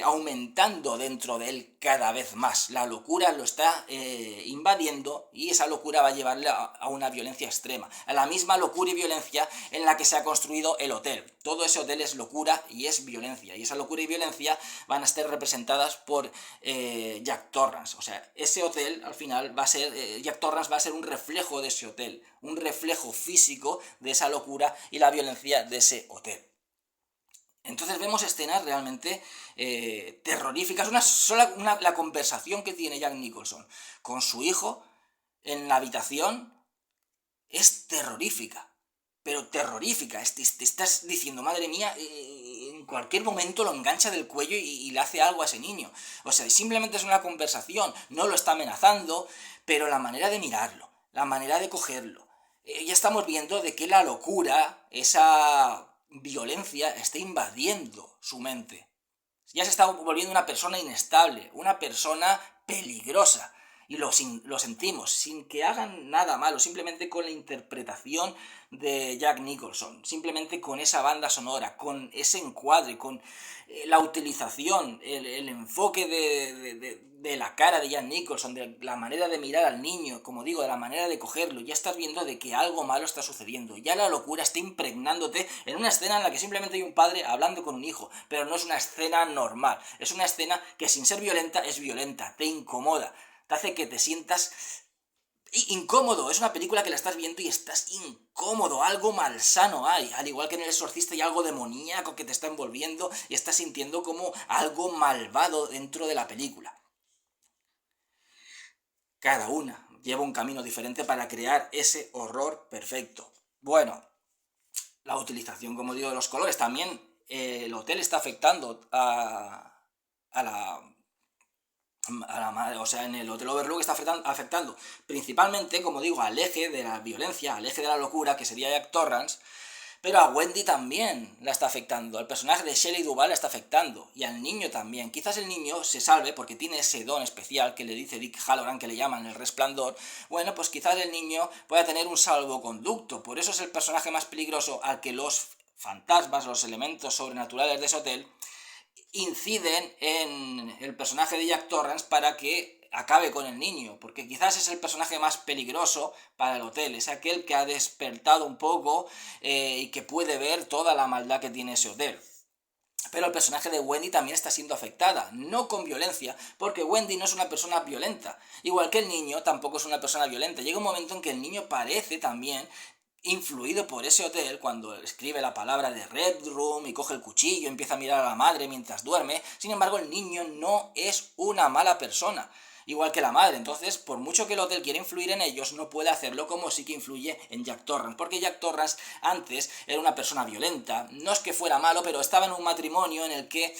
aumentando dentro de él cada vez más, la locura lo está invadiendo y esa locura va a llevarle a una violencia extrema, a la misma locura y violencia en la que se ha construido el hotel. Todo ese hotel es locura y es violencia, y esa locura y violencia van a estar representadas por Jack Torrance. O sea, ese hotel al final va a ser, Jack Torrance va a ser un reflejo de ese hotel, un reflejo físico de esa locura y la violencia de ese hotel. Entonces vemos escenas realmente terroríficas. La conversación que tiene Jack Nicholson con su hijo en la habitación es terrorífica, pero terrorífica. Te estás diciendo, madre mía, en cualquier momento lo engancha del cuello y le hace algo a ese niño. O sea, simplemente es una conversación, no lo está amenazando, pero la manera de mirarlo, la manera de cogerlo, ya estamos viendo de que la locura, esa violencia, está invadiendo su mente. Ya se está volviendo una persona inestable, una persona peligrosa. Y lo sentimos, sin que hagan nada malo, simplemente con la interpretación de Jack Nicholson, simplemente con esa banda sonora, con ese encuadre, con la utilización, el enfoque de la cara de Jack Nicholson, de la manera de mirar al niño, como digo, de la manera de cogerlo, ya estás viendo de que algo malo está sucediendo, ya la locura está impregnándote en una escena en la que simplemente hay un padre hablando con un hijo, pero no es una escena normal, es una escena que sin ser violenta es violenta, te incomoda, te hace que te sientas incómodo. Es una película que la estás viendo y estás incómodo, algo malsano hay, al igual que en El Exorcista hay algo demoníaco que te está envolviendo y estás sintiendo como algo malvado dentro de la película. Cada una lleva un camino diferente para crear ese horror perfecto. Bueno, la utilización, como digo, de los colores, también el hotel está afectando a la madre, o sea, en el Hotel Overlook está afectando principalmente, como digo, al eje de la violencia, al eje de la locura, que sería Jack Torrance, pero a Wendy también la está afectando, al personaje de Shelley Duvall la está afectando, y al niño también. Quizás el niño se salve porque tiene ese don especial que le dice Dick Halloran, que le llaman el resplandor. Bueno, pues quizás el niño pueda tener un salvoconducto, por eso es el personaje más peligroso al que los fantasmas, los elementos sobrenaturales de ese hotel inciden en el personaje de Jack Torrance para que acabe con el niño, porque quizás es el personaje más peligroso para el hotel, es aquel que ha despertado un poco y que puede ver toda la maldad que tiene ese hotel. Pero el personaje de Wendy también está siendo afectada, no con violencia, porque Wendy no es una persona violenta, igual que el niño tampoco es una persona violenta. Llega un momento en que el niño parece también influido por ese hotel, cuando escribe la palabra de Red Room y coge el cuchillo, empieza a mirar a la madre mientras duerme. Sin embargo, el niño no es una mala persona, igual que la madre. Entonces, por mucho que el hotel quiera influir en ellos, no puede hacerlo como sí que influye en Jack Torrance, porque Jack Torrance antes era una persona violenta. No es que fuera malo, pero estaba en un matrimonio en el que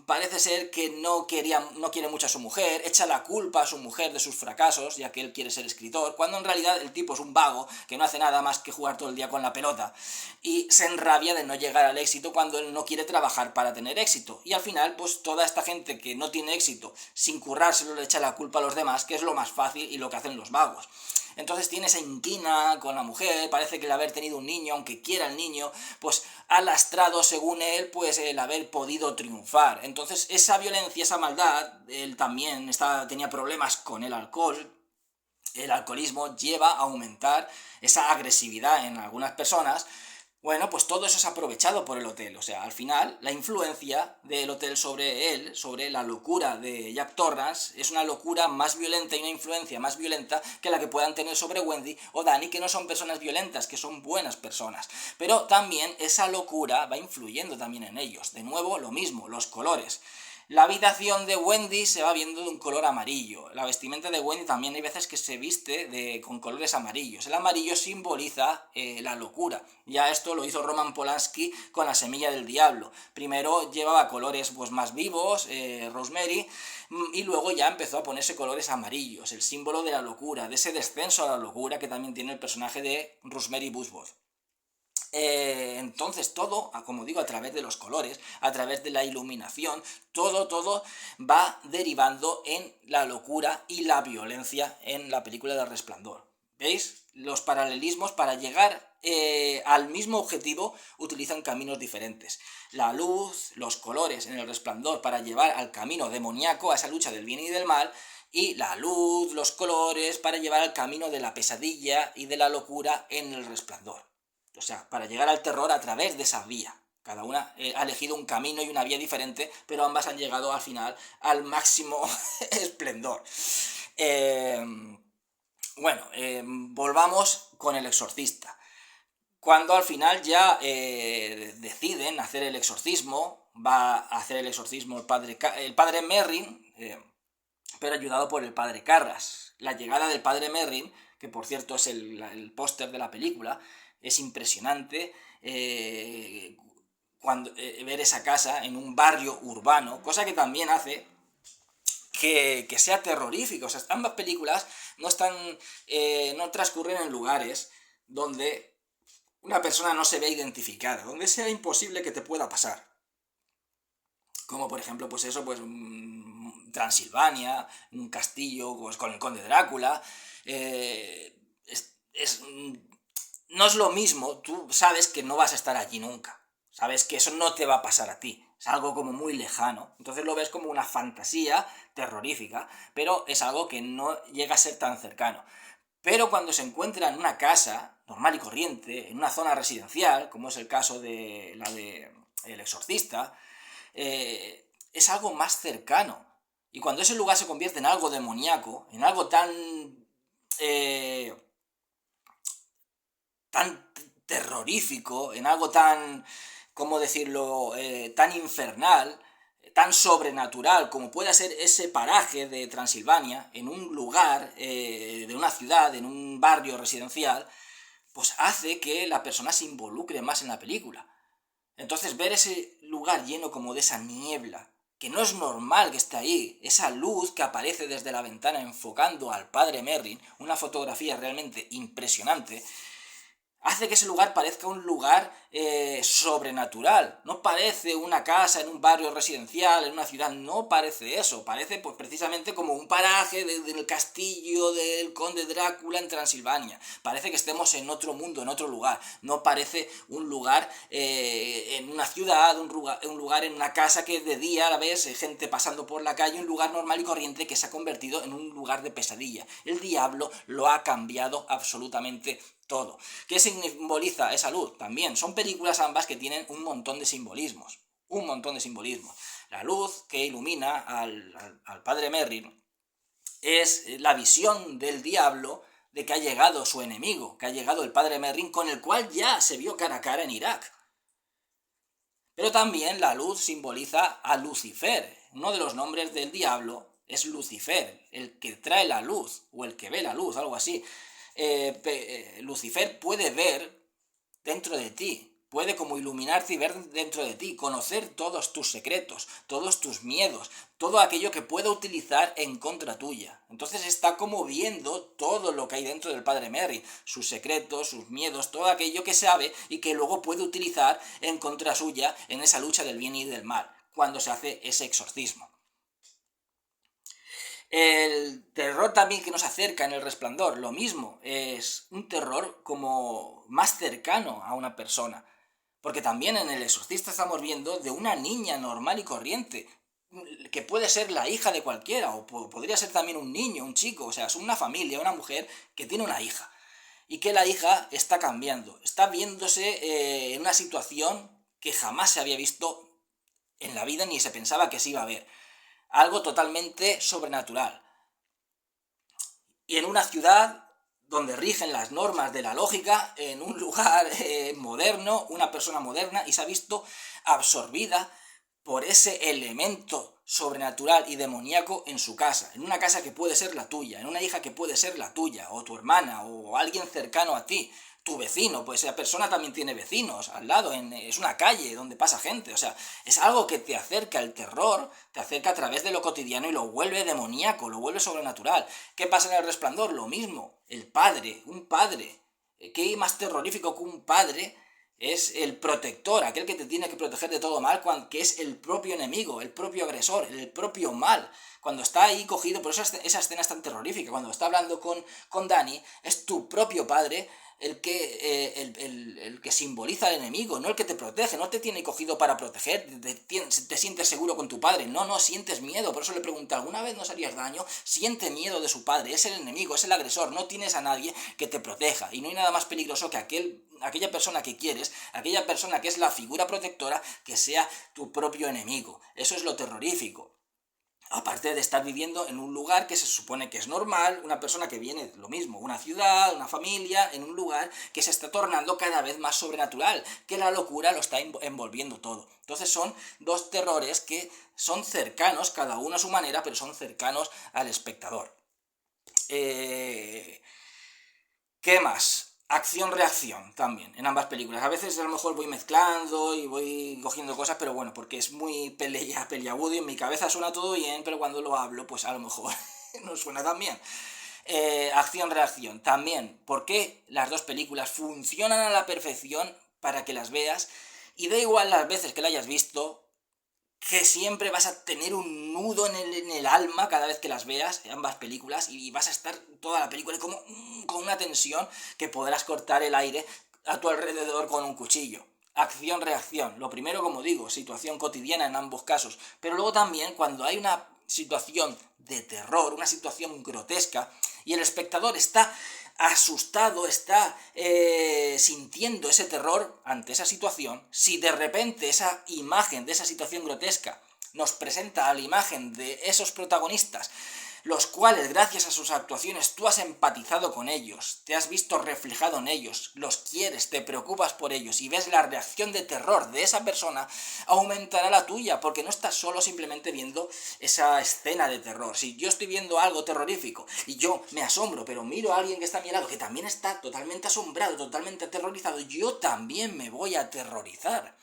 parece ser que no quiere mucho a su mujer, echa la culpa a su mujer de sus fracasos, ya que él quiere ser escritor, cuando en realidad el tipo es un vago que no hace nada más que jugar todo el día con la pelota, y se enrabia de no llegar al éxito cuando él no quiere trabajar para tener éxito. Y al final, pues toda esta gente que no tiene éxito, sin currárselo, le echa la culpa a los demás, que es lo más fácil y lo que hacen los vagos. Entonces tiene esa inquina con la mujer, parece que el haber tenido un niño, aunque quiera el niño, pues ha lastrado, según él, pues el haber podido triunfar. Entonces esa violencia, esa maldad, él también tenía problemas con el alcohol. El alcoholismo lleva a aumentar esa agresividad en algunas personas. Bueno, pues todo eso es aprovechado por el hotel. O sea, al final, la influencia del hotel sobre él, sobre la locura de Jack Torrance, es una locura más violenta y una influencia más violenta que la que puedan tener sobre Wendy o Danny, que no son personas violentas, que son buenas personas. Pero también esa locura va influyendo también en ellos. De nuevo, lo mismo, los colores. La habitación de Wendy se va viendo de un color amarillo. La vestimenta de Wendy también hay veces que se viste con colores amarillos. El amarillo simboliza la locura. Ya esto lo hizo Roman Polanski con La semilla del diablo. Primero llevaba colores pues, más vivos, Rosemary, y luego ya empezó a ponerse colores amarillos, el símbolo de la locura, de ese descenso a la locura que también tiene el personaje de Rosemary Busworth. Entonces todo, como digo, a través de los colores, a través de la iluminación, todo va derivando en la locura y la violencia en la película del Resplandor. ¿Veis? los paralelismos para llegar al mismo objetivo utilizan caminos diferentes. La luz, los colores en El Resplandor para llevar al camino demoníaco, a esa lucha del bien y del mal, y la luz, los colores para llevar al camino de la pesadilla y de la locura en El Resplandor. O sea, para llegar al terror a través de esa vía. Cada una ha elegido un camino y una vía diferente, pero ambas han llegado al final al máximo esplendor. Volvamos con El Exorcista. Cuando al final ya deciden hacer el exorcismo, va a hacer el exorcismo el padre Merrin, pero ayudado por el padre Carras. La llegada del padre Merrin, que por cierto es el póster de la película, es impresionante. Ver esa casa en un barrio urbano, cosa que también hace que sea terrorífico. O sea, ambas películas no transcurren en lugares donde una persona no se ve identificada, donde sea imposible que te pueda pasar. Como por ejemplo, Transilvania, un castillo con el conde Drácula. No es lo mismo, tú sabes que no vas a estar allí nunca. Sabes que eso no te va a pasar a ti. Es algo como muy lejano. Entonces lo ves como una fantasía terrorífica, pero es algo que no llega a ser tan cercano. Pero cuando se encuentra en una casa normal y corriente, en una zona residencial, como es el caso de la de El Exorcista, es algo más cercano. Y cuando ese lugar se convierte en algo demoníaco, en algo tan terrorífico, en algo tan, ¿cómo decirlo?, tan infernal, tan sobrenatural como pueda ser ese paraje de Transilvania, en un lugar de una ciudad, en un barrio residencial, pues hace que la persona se involucre más en la película. Entonces ver ese lugar lleno como de esa niebla, que no es normal que esté ahí, esa luz que aparece desde la ventana enfocando al padre Merrin, una fotografía realmente impresionante, hace que ese lugar parezca un lugar sobrenatural. No parece una casa en un barrio residencial, en una ciudad, no parece eso. Parece pues precisamente como un paraje del castillo del conde Drácula en Transilvania. Parece que estemos en otro mundo, en otro lugar. No parece un lugar en una ciudad, un lugar en una casa que de día a la vez gente pasando por la calle, un lugar normal y corriente que se ha convertido en un lugar de pesadilla. El diablo lo ha cambiado absolutamente todo. ¿Qué simboliza esa luz? También son películas ambas que tienen un montón de simbolismos. Un montón de simbolismos. La luz que ilumina al padre Merrin es la visión del diablo de que ha llegado su enemigo, que ha llegado el padre Merrin, con el cual ya se vio cara a cara en Irak. Pero también la luz simboliza a Lucifer. Uno de los nombres del diablo es Lucifer, el que trae la luz, o el que ve la luz, algo así. Lucifer puede ver dentro de ti, puede como iluminarte y ver dentro de ti, conocer todos tus secretos, todos tus miedos, todo aquello que pueda utilizar en contra tuya. Entonces está como viendo todo lo que hay dentro del padre Merrin, sus secretos, sus miedos, todo aquello que sabe y que luego puede utilizar en contra suya en esa lucha del bien y del mal, cuando se hace ese exorcismo. El terror también que nos acerca en El Resplandor, lo mismo, es un terror como más cercano a una persona. Porque también en El Exorcista estamos viendo de una niña normal y corriente, que puede ser la hija de cualquiera, o podría ser también un niño, un chico, o sea, es una familia, una mujer que tiene una hija. Y que la hija está cambiando, está viéndose en una situación que jamás se había visto en la vida ni se pensaba que se iba a ver. Algo totalmente sobrenatural. Y en una ciudad donde rigen las normas de la lógica, en un lugar moderno, una persona moderna, y se ha visto absorbida por ese elemento sobrenatural y demoníaco en su casa, en una casa que puede ser la tuya, en una hija que puede ser la tuya, o tu hermana, o alguien cercano a ti, tu vecino, pues esa persona también tiene vecinos al lado, es una calle donde pasa gente, o sea, es algo que te acerca al terror, te acerca a través de lo cotidiano y lo vuelve demoníaco, lo vuelve sobrenatural. ¿Qué pasa en El Resplandor? Lo mismo, el padre, un padre, ¿qué más terrorífico que un padre Es el protector, aquel que te tiene que proteger de todo mal, que es el propio enemigo, el propio agresor, el propio mal. Cuando está ahí cogido, por eso esa escena es tan terrorífica, cuando está hablando con Dani, es tu propio padre el que simboliza al enemigo, no el que te protege, no te tiene cogido para proteger, te sientes seguro con tu padre, no, sientes miedo, por eso le pregunta, ¿alguna vez nos harías daño? Siente miedo de su padre, es el enemigo, es el agresor, no tienes a nadie que te proteja, y no hay nada más peligroso que aquella persona que quieres, aquella persona que es la figura protectora, que sea tu propio enemigo. Eso es lo terrorífico. Aparte de estar viviendo en un lugar que se supone que es normal, una persona que viene, lo mismo, una ciudad, una familia, en un lugar que se está tornando cada vez más sobrenatural, que la locura lo está envolviendo todo. Entonces son dos terrores que son cercanos, cada uno a su manera, pero son cercanos al espectador. ¿Qué más? Acción-reacción también, en ambas películas. A veces a lo mejor voy mezclando y voy cogiendo cosas, pero bueno, porque es muy peleagudo y en mi cabeza suena todo bien, pero cuando lo hablo, pues a lo mejor no suena tan bien. Acción-reacción también. ¿Por qué las dos películas funcionan a la perfección para que las veas? Y da igual las veces que la hayas visto, que siempre vas a tener un nudo en el alma cada vez que las veas, ambas películas, y vas a estar toda la película como con una tensión que podrás cortar el aire a tu alrededor con un cuchillo. Acción-reacción. Lo primero, como digo, situación cotidiana en ambos casos, pero luego también cuando hay una situación de terror, una situación grotesca, y el espectador está asustado, está sintiendo ese terror ante esa situación, si de repente esa imagen de esa situación grotesca nos presenta a la imagen de esos protagonistas, los cuales gracias a sus actuaciones tú has empatizado con ellos, te has visto reflejado en ellos, los quieres, te preocupas por ellos y ves la reacción de terror de esa persona, aumentará la tuya, porque no estás solo simplemente viendo esa escena de terror. Si yo estoy viendo algo terrorífico y yo me asombro, pero miro a alguien que está a mi lado, que también está totalmente asombrado, totalmente aterrorizado, yo también me voy a aterrorizar.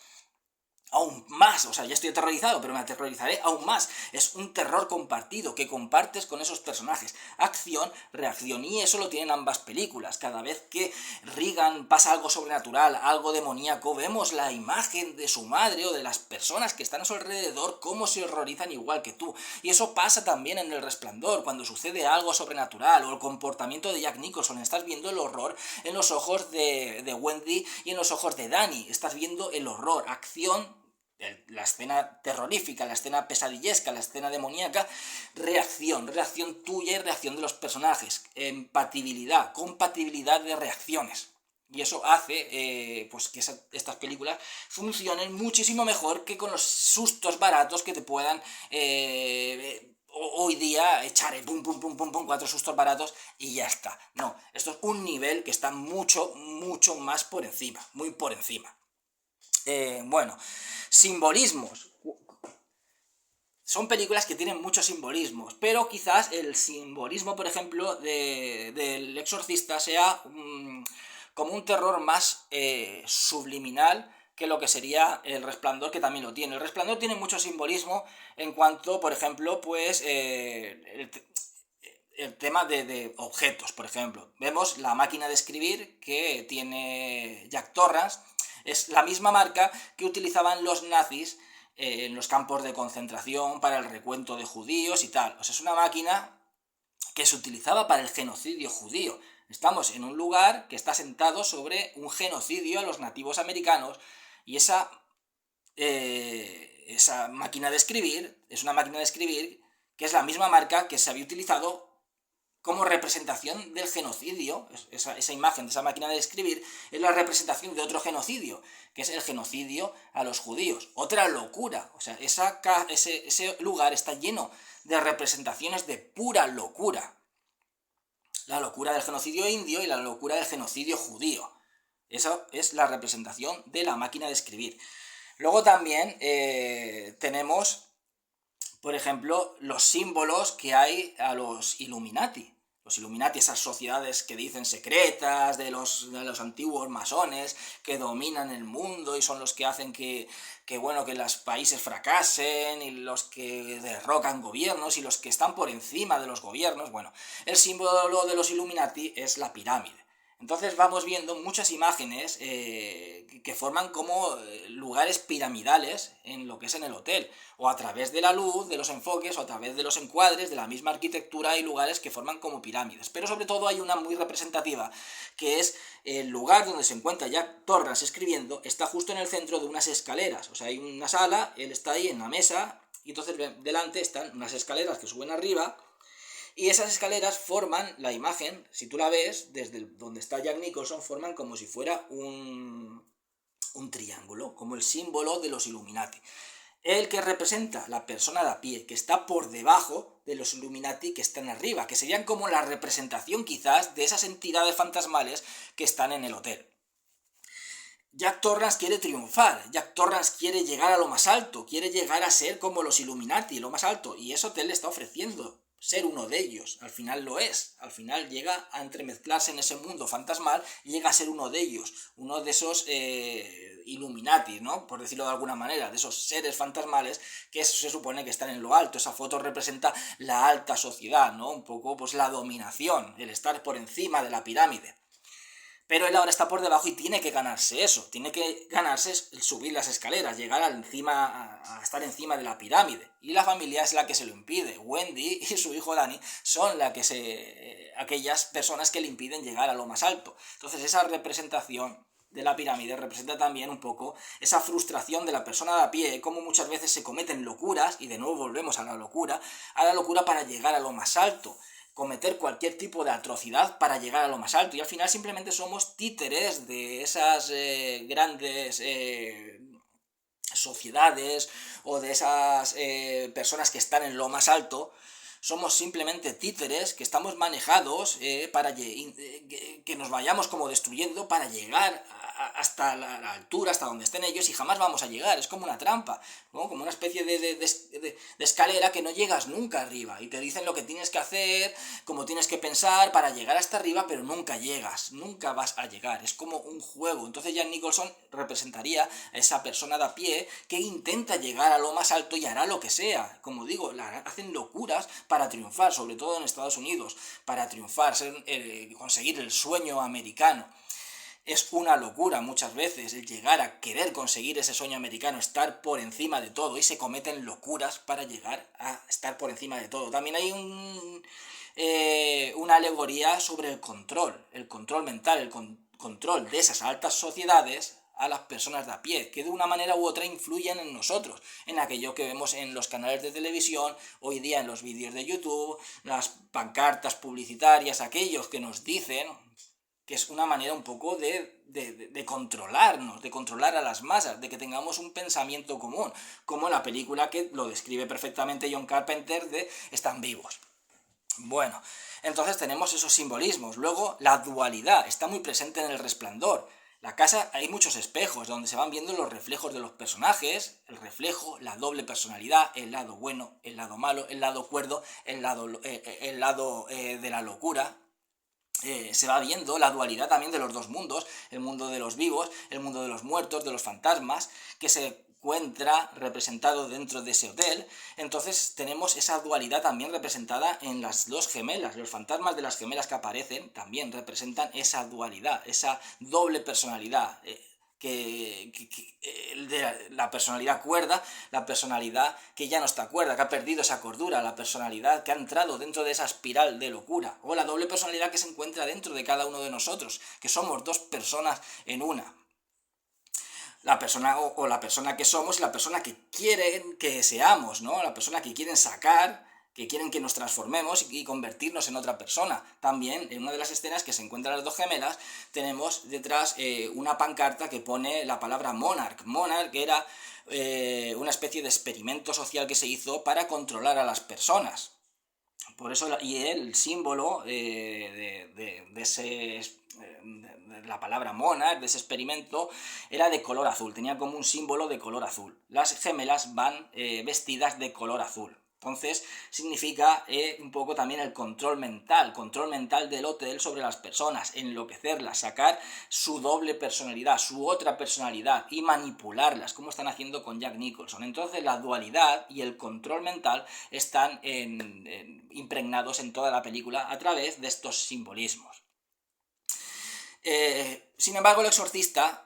Aún más, o sea, ya estoy aterrorizado, pero me aterrorizaré aún más. Es un terror compartido que compartes con esos personajes. Acción, reacción, y eso lo tienen ambas películas. Cada vez que Regan pasa algo sobrenatural, algo demoníaco, vemos la imagen de su madre o de las personas que están a su alrededor, cómo se horrorizan igual que tú. Y eso pasa también en El Resplandor, cuando sucede algo sobrenatural, o el comportamiento de Jack Nicholson. Estás viendo el horror en los ojos de Wendy y en los ojos de Danny. Estás viendo el horror, acción, la escena terrorífica, la escena pesadillesca, la escena demoníaca, reacción tuya y reacción de los personajes, empatibilidad, compatibilidad de reacciones. Y eso hace pues que estas películas funcionen muchísimo mejor que con los sustos baratos que te puedan hoy día echar pum, pum, pum, pum, pum, 4 sustos baratos y ya está. No, esto es un nivel que está mucho, mucho más por encima, muy por encima. Bueno, simbolismos. Son películas que tienen muchos simbolismos, pero quizás el simbolismo, por ejemplo, del Exorcista sea como un terror más subliminal que lo que sería El Resplandor, que también lo tiene. El Resplandor tiene mucho simbolismo en cuanto, por ejemplo, pues el tema de objetos, por ejemplo. Vemos la máquina de escribir que tiene Jack Torrance, es la misma marca que utilizaban los nazis en los campos de concentración para el recuento de judíos y tal. O sea, es una máquina que se utilizaba para el genocidio judío. Estamos en un lugar que está sentado sobre un genocidio a los nativos americanos y esa máquina de escribir es una máquina de escribir que es la misma marca que se había utilizado como representación del genocidio. Esa imagen de esa máquina de escribir es la representación de otro genocidio, que es el genocidio a los judíos. Otra locura. O sea, ese lugar está lleno de representaciones de pura locura. La locura del genocidio indio y la locura del genocidio judío. Esa es la representación de la máquina de escribir. Luego también tenemos, por ejemplo, los símbolos que hay a los Illuminati. Los Illuminati, esas sociedades que dicen secretas de los antiguos masones que dominan el mundo y son los que hacen que los países fracasen y los que derrocan gobiernos y los que están por encima de los gobiernos. Bueno, el símbolo de los Illuminati es la pirámide. Entonces vamos viendo muchas imágenes que forman como lugares piramidales en lo que es en el hotel, o a través de la luz, de los enfoques, o a través de los encuadres, de la misma arquitectura, hay lugares que forman como pirámides. Pero sobre todo hay una muy representativa, que es el lugar donde se encuentra Jack Torrance escribiendo, está justo en el centro de unas escaleras. O sea, hay una sala, él está ahí en la mesa, y entonces delante están unas escaleras que suben arriba, y esas escaleras forman la imagen, si tú la ves, desde donde está Jack Nicholson, forman como si fuera un triángulo, como el símbolo de los Illuminati. El que representa la persona de a pie, que está por debajo de los Illuminati que están arriba, que serían como la representación quizás de esas entidades fantasmales que están en el hotel. Jack Torrance quiere triunfar, Jack Torrance quiere llegar a lo más alto, quiere llegar a ser como los Illuminati, lo más alto, y eso te le está ofreciendo ser uno de ellos. Al final lo es, al final llega a entremezclarse en ese mundo fantasmal y llega a ser uno de ellos, uno de esos Illuminati, ¿no? Por decirlo de alguna manera, de esos seres fantasmales que se supone que están en lo alto. Esa foto representa la alta sociedad, ¿no? Un poco pues la dominación, el estar por encima de la pirámide. Pero él ahora está por debajo y tiene que ganarse eso, tiene que ganarse el subir las escaleras, llegar a estar encima de la pirámide. Y la familia es la que se lo impide. Wendy y su hijo Danny son aquellas personas que le impiden llegar a lo más alto. Entonces esa representación de la pirámide representa también un poco esa frustración de la persona de a pie, cómo muchas veces se cometen locuras, y de nuevo volvemos a la locura para llegar a lo más alto, cometer cualquier tipo de atrocidad para llegar a lo más alto, y al final simplemente somos títeres de esas grandes sociedades o de esas personas que están en lo más alto. Somos simplemente títeres que estamos manejados para que nos vayamos como destruyendo para llegar hasta la altura, hasta donde estén ellos, y jamás vamos a llegar. Es como una trampa, ¿no? Como una especie de escalera que no llegas nunca arriba, y te dicen lo que tienes que hacer, cómo tienes que pensar para llegar hasta arriba, pero nunca llegas, nunca vas a llegar. Es como un juego. Entonces Jack Nicholson representaría a esa persona de a pie que intenta llegar a lo más alto y hará lo que sea. Como digo, hacen locuras para triunfar, sobre todo en Estados Unidos, para triunfar, conseguir el sueño americano. Es una locura muchas veces el llegar a querer conseguir ese sueño americano, estar por encima de todo, y se cometen locuras para llegar a estar por encima de todo. También hay una alegoría sobre el control mental, control de esas altas sociedades a las personas de a pie, que de una manera u otra influyen en nosotros, en aquello que vemos en los canales de televisión, hoy día en los vídeos de YouTube, las pancartas publicitarias, aquellos que nos dicen que es una manera un poco de controlarnos, de controlar a las masas, de que tengamos un pensamiento común, como la película que lo describe perfectamente John Carpenter de Están vivos. Bueno, entonces tenemos esos simbolismos. Luego, la dualidad está muy presente en El Resplandor. La casa, hay muchos espejos donde se van viendo los reflejos de los personajes, el reflejo, la doble personalidad, el lado bueno, el lado malo, el lado cuerdo, el lado de la locura. Se va viendo la dualidad también de los dos mundos, el mundo de los vivos, el mundo de los muertos, de los fantasmas, que se encuentra representado dentro de ese hotel. Entonces tenemos esa dualidad también representada en las dos gemelas. Los fantasmas de las gemelas que aparecen también representan esa dualidad, esa doble personalidad. De la personalidad cuerda, la personalidad que ya no está cuerda, que ha perdido esa cordura, la personalidad que ha entrado dentro de esa espiral de locura, o la doble personalidad que se encuentra dentro de cada uno de nosotros, que somos dos personas en una. La persona o la persona que somos y la persona que quieren que seamos, ¿no? La persona que quieren sacar, que quieren que nos transformemos y convertirnos en otra persona. También, en una de las escenas que se encuentran las dos gemelas, tenemos detrás una pancarta que pone la palabra Monarch. Monarch era una especie de experimento social que se hizo para controlar a las personas. Por eso, y el símbolo de la palabra Monarch, de ese experimento, era de color azul, tenía como un símbolo de color azul. Las gemelas van vestidas de color azul. Entonces significa un poco también el control mental del hotel sobre las personas, enloquecerlas, sacar su doble personalidad, su otra personalidad y manipularlas, como están haciendo con Jack Nicholson. Entonces la dualidad y el control mental están impregnados en toda la película a través de estos simbolismos. Sin embargo, El Exorcista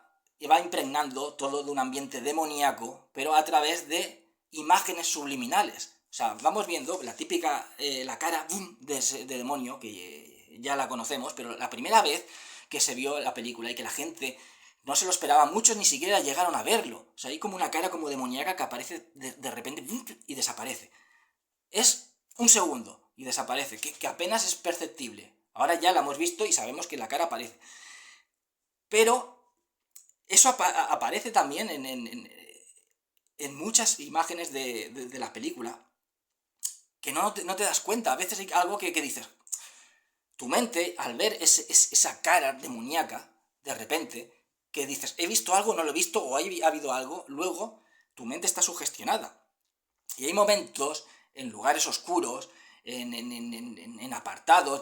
va impregnando todo de un ambiente demoníaco, pero a través de imágenes subliminales. O sea, vamos viendo la típica, la cara ¡bum! De demonio, que ya la conocemos, pero la primera vez que se vio la película y que la gente no se lo esperaba, muchos ni siquiera llegaron a verlo. O sea, hay como una cara como demoníaca que aparece de repente ¡bum! Y desaparece. Es un segundo y desaparece, que apenas es perceptible. Ahora ya la hemos visto y sabemos que la cara aparece. Pero eso aparece también en muchas imágenes de la película, que no te das cuenta. A veces hay algo que dices, tu mente, al ver esa cara demoníaca, de repente, que dices, he visto algo, no lo he visto, o ha habido algo, luego tu mente está sugestionada. Y hay momentos, en lugares oscuros, en apartados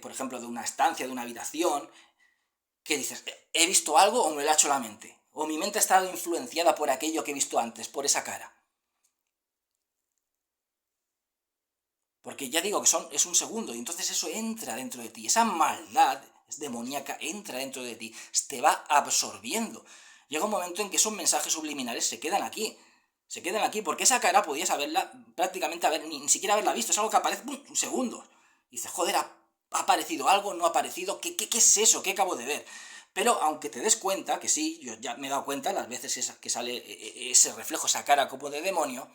por ejemplo, de una estancia, de una habitación, que dices, he visto algo o me lo ha hecho la mente. O mi mente ha estado influenciada por aquello que he visto antes, por esa cara. Porque ya digo que es un segundo y entonces eso entra dentro de ti. Esa maldad demoníaca entra dentro de ti, te va absorbiendo. Llega un momento en que esos mensajes subliminales se quedan aquí. Se quedan aquí porque esa cara podías haberla prácticamente ni siquiera haberla visto. Es algo que aparece un segundo. Y dices, joder, ¿ha aparecido algo? ¿No ha aparecido? ¿Qué es eso? ¿Qué acabo de ver? Pero aunque te des cuenta, que sí, yo ya me he dado cuenta las veces que sale ese reflejo, esa cara como de demonio,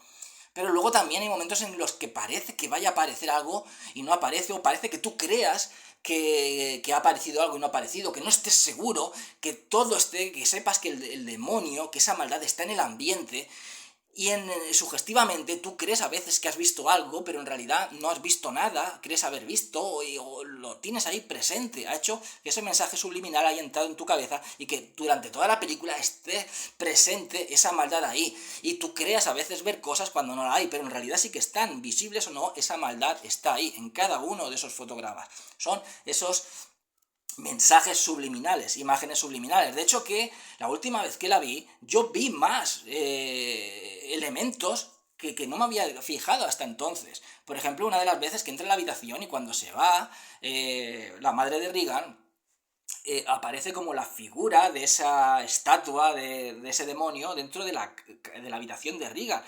pero luego también hay momentos en los que parece que vaya a aparecer algo y no aparece, o parece que tú creas que ha aparecido algo y no ha aparecido, que no estés seguro, que todo esté, que sepas que el demonio, que esa maldad está en el ambiente, y sugestivamente tú crees a veces que has visto algo, pero en realidad no has visto nada, crees haber visto o lo tienes ahí presente. Ha hecho que ese mensaje subliminal haya entrado en tu cabeza y que durante toda la película esté presente esa maldad ahí. Y tú creas a veces ver cosas cuando no la hay, pero en realidad sí que están, visibles o no, esa maldad está ahí, en cada uno de esos fotogramas. Son esos mensajes subliminales, imágenes subliminales. De hecho, que la última vez que la vi, yo vi más elementos que no me había fijado hasta entonces. Por ejemplo, una de las veces que entra en la habitación y cuando se va, la madre de Regan aparece como la figura de esa estatua de ese demonio dentro de la habitación de Regan.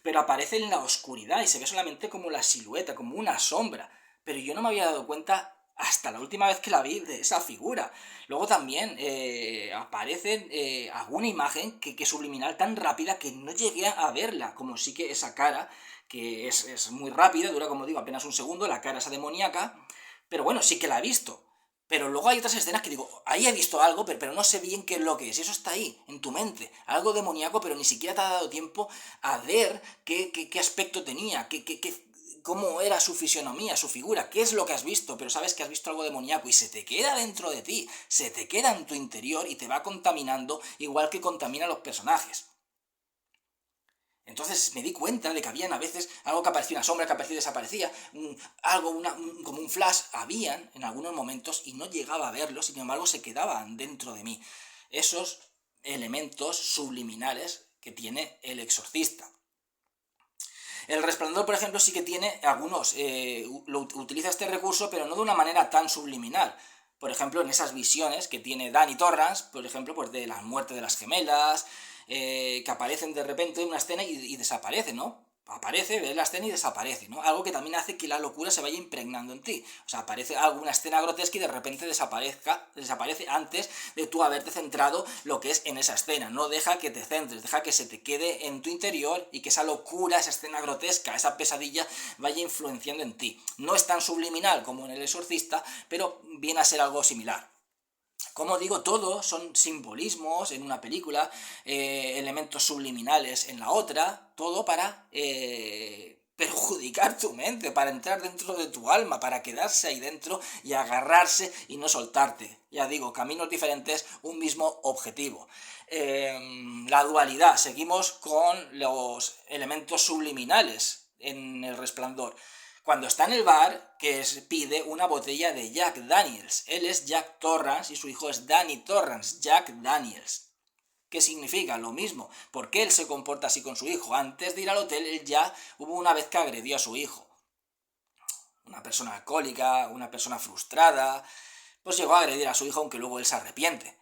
Pero aparece en la oscuridad y se ve solamente como la silueta, como una sombra. Pero yo no me había dado cuenta hasta la última vez que la vi de esa figura. Luego también aparece alguna imagen que subliminal tan rápida que no llegué a verla, como sí que esa cara, que es muy rápida, dura como digo apenas un segundo, la cara esa demoníaca, pero bueno, sí que la he visto. Pero luego hay otras escenas que digo, ahí he visto algo, pero no sé bien qué es lo que es. Y eso está ahí, en tu mente. Algo demoníaco, pero ni siquiera te ha dado tiempo a ver qué aspecto tenía, cómo era su fisionomía, su figura, qué es lo que has visto, pero sabes que has visto algo demoníaco y se te queda dentro de ti, se te queda en tu interior y te va contaminando igual que contamina a los personajes. Entonces me di cuenta de que habían a veces algo que aparecía, una sombra que aparecía y desaparecía, algo como un flash, habían en algunos momentos y no llegaba a verlos, sin embargo se quedaban dentro de mí. Esos elementos subliminales que tiene El Exorcista. El Resplandor, por ejemplo, sí que tiene algunos, utiliza este recurso, pero no de una manera tan subliminal. Por ejemplo, en esas visiones que tiene Danny Torrance, por ejemplo, pues de la muerte de las gemelas, que aparecen de repente en una escena y desaparecen, ¿no? Aparece, ves la escena y desaparece, ¿no? Algo que también hace que la locura se vaya impregnando en ti. O sea, aparece alguna escena grotesca y de repente desaparece antes de tú haberte centrado lo que es en esa escena. No deja que te centres, deja que se te quede en tu interior y que esa locura, esa escena grotesca, esa pesadilla vaya influenciando en ti. No es tan subliminal como en El Exorcista, pero viene a ser algo similar. Como digo, todo son simbolismos en una película, elementos subliminales en la otra, todo para perjudicar tu mente, para entrar dentro de tu alma, para quedarse ahí dentro y agarrarse y no soltarte. Ya digo, caminos diferentes, un mismo objetivo. La dualidad, seguimos con los elementos subliminales en El Resplandor. Cuando está en el bar, pide una botella de Jack Daniels. Él es Jack Torrance y su hijo es Danny Torrance, Jack Daniels. ¿Qué significa? Lo mismo. ¿Por qué él se comporta así con su hijo? Antes de ir al hotel, él ya hubo una vez que agredió a su hijo. Una persona alcohólica, una persona frustrada. pues llegó a agredir a su hijo, aunque luego él se arrepiente.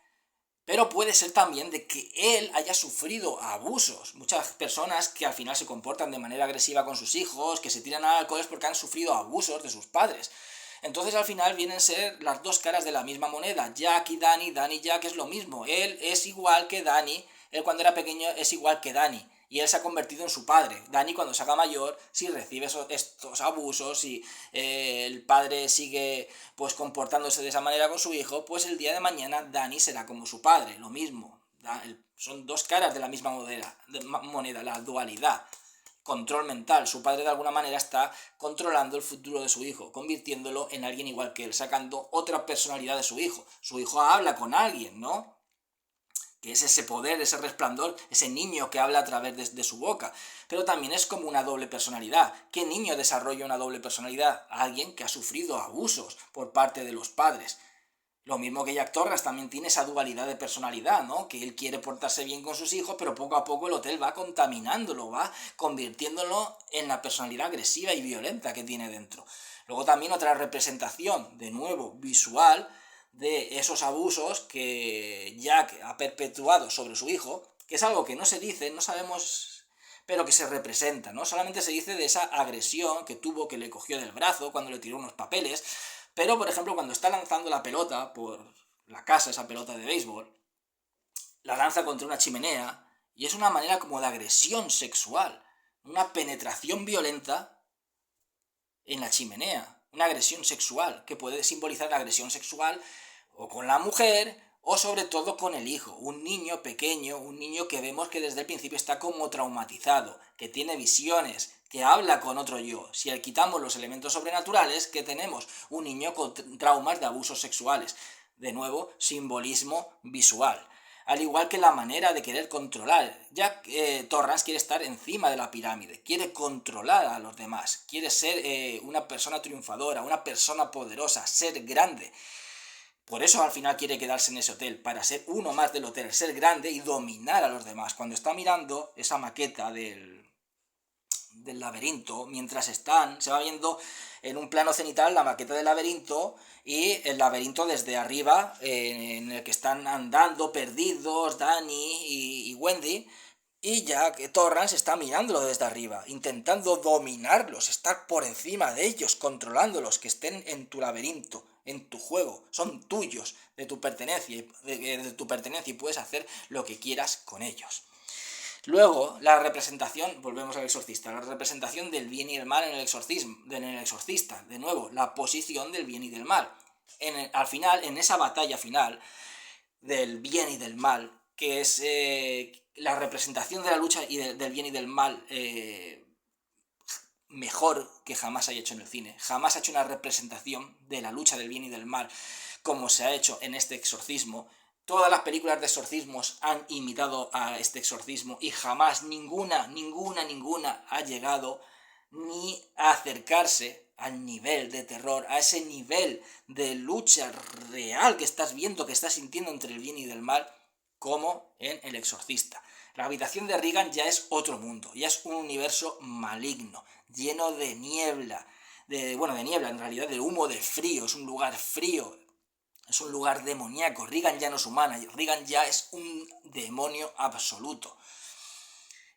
Pero puede ser también de que él haya sufrido abusos. Muchas personas que al final se comportan de manera agresiva con sus hijos, que se tiran al alcohol, es porque han sufrido abusos de sus padres. Entonces al final vienen a ser las dos caras de la misma moneda. Jack y Danny, Danny y Jack es lo mismo. Él es igual que Danny, él cuando era pequeño es igual que Danny. Y él se ha convertido en su padre. Danny cuando se haga mayor, si recibe estos abusos, si el padre sigue pues comportándose de esa manera con su hijo, pues el día de mañana Danny será como su padre, lo mismo. Son dos caras de la misma moneda, la dualidad. Control mental. Su padre de alguna manera está controlando el futuro de su hijo, convirtiéndolo en alguien igual que él, sacando otra personalidad de su hijo. Su hijo habla con alguien, ¿no? Que es ese poder, ese resplandor, ese niño que habla a través de su boca. Pero también es como una doble personalidad. ¿Qué niño desarrolla una doble personalidad? Alguien que ha sufrido abusos por parte de los padres. Lo mismo que Jack Torrance también tiene esa dualidad de personalidad, ¿no? Que él quiere portarse bien con sus hijos, pero poco a poco el hotel va contaminándolo, va convirtiéndolo en la personalidad agresiva y violenta que tiene dentro. Luego también otra representación, de nuevo, visual, de esos abusos que Jack ha perpetuado sobre su hijo, que es algo que no se dice, no sabemos, pero que se representa, ¿no? Solamente se dice de esa agresión que tuvo, que le cogió del brazo cuando le tiró unos papeles, pero por ejemplo cuando está lanzando la pelota por la casa, esa pelota de béisbol, la lanza contra una chimenea y es una manera como de agresión sexual, una penetración violenta en la chimenea, una agresión sexual, que puede simbolizar la agresión sexual o con la mujer o sobre todo con el hijo, un niño pequeño, un niño que vemos que desde el principio está como traumatizado, que tiene visiones, que habla con otro yo. Si le quitamos los elementos sobrenaturales, que tenemos un niño con traumas de abusos sexuales. De nuevo, simbolismo visual. Al igual que la manera de querer controlar. Jack Torrance quiere estar encima de la pirámide, quiere controlar a los demás, quiere ser una persona triunfadora, una persona poderosa, ser grande. Por eso al final quiere quedarse en ese hotel, para ser uno más del hotel, ser grande y dominar a los demás. Cuando está mirando esa maqueta del laberinto, mientras se va viendo en un plano cenital la maqueta del laberinto y el laberinto desde arriba, en el que están andando perdidos Danny y Wendy, y Jack Torrance está mirándolo desde arriba, intentando dominarlos, estar por encima de ellos, controlándolos, que estén en tu laberinto, en tu juego, son tuyos, de tu pertenencia y puedes hacer lo que quieras con ellos. Luego, la representación, volvemos al exorcista, la representación del bien y el mal en el exorcista, de nuevo, la posición del bien y del mal. Al final, en esa batalla final del bien y del mal, que es la representación de la lucha del bien y del mal mejor que jamás haya hecho en el cine. Jamás ha hecho una representación de la lucha del bien y del mal como se ha hecho en este exorcismo. Todas las películas de exorcismos han imitado a este exorcismo y jamás ninguna ha llegado ni a acercarse al nivel de terror, a ese nivel de lucha real que estás viendo, que estás sintiendo entre el bien y el mal, como en El Exorcista. La habitación de Regan ya es otro mundo, ya es un universo maligno, lleno de niebla, de niebla en realidad, de humo, de frío, es un lugar frío, es un lugar demoníaco. Regan ya no es humana, Regan ya es un demonio absoluto.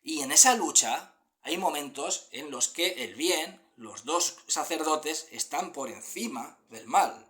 Y en esa lucha hay momentos en los que el bien, los dos sacerdotes, están por encima del mal.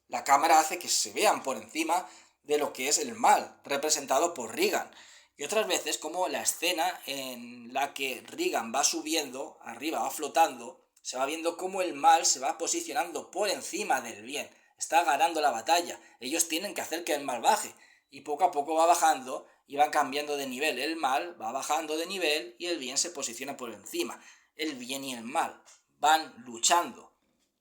La cámara hace que se vean por encima de lo que es el mal, representado por Regan. Y otras veces, como la escena en la que Regan va subiendo, arriba va flotando, se va viendo cómo el mal se va posicionando por encima del bien. Está ganando la batalla. Ellos tienen que hacer que el mal baje. Y poco a poco va bajando y van cambiando de nivel. El mal va bajando de nivel y el bien se posiciona por encima. El bien y el mal van luchando.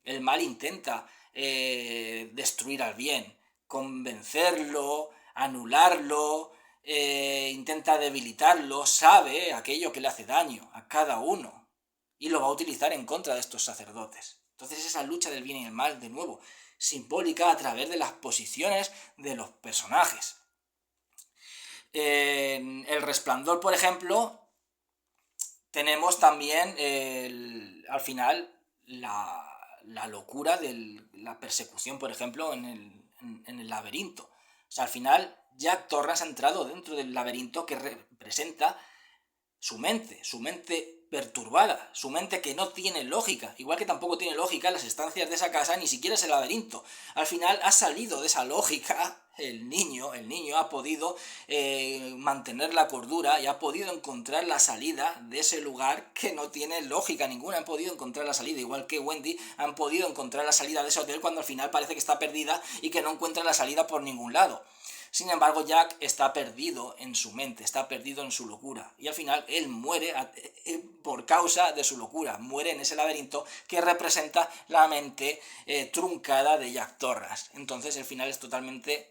El mal intenta destruir al bien, convencerlo, anularlo, intenta debilitarlo, sabe aquello que le hace daño a cada uno y lo va a utilizar en contra de estos sacerdotes. Entonces esa lucha del bien y el mal, de nuevo, simbólica a través de las posiciones de los personajes. En El Resplandor, por ejemplo, tenemos también al final la locura de la persecución, por ejemplo, en en el laberinto. O sea, al final Jack Torrance ha entrado dentro del laberinto que representa su mente perturbada, su mente que no tiene lógica, igual que tampoco tiene lógica las estancias de esa casa, ni siquiera ese laberinto. Al final ha salido de esa lógica el niño ha podido mantener la cordura y ha podido encontrar la salida de ese lugar que no tiene lógica ninguna. Han podido encontrar la salida, igual que Wendy han podido encontrar la salida de ese hotel cuando al final parece que está perdida y que no encuentra la salida por ningún lado. Sin embargo, Jack está perdido en su mente, está perdido en su locura. Y al final él muere por causa de su locura. Muere en ese laberinto que representa la mente truncada de Jack Torrance. Entonces el final es totalmente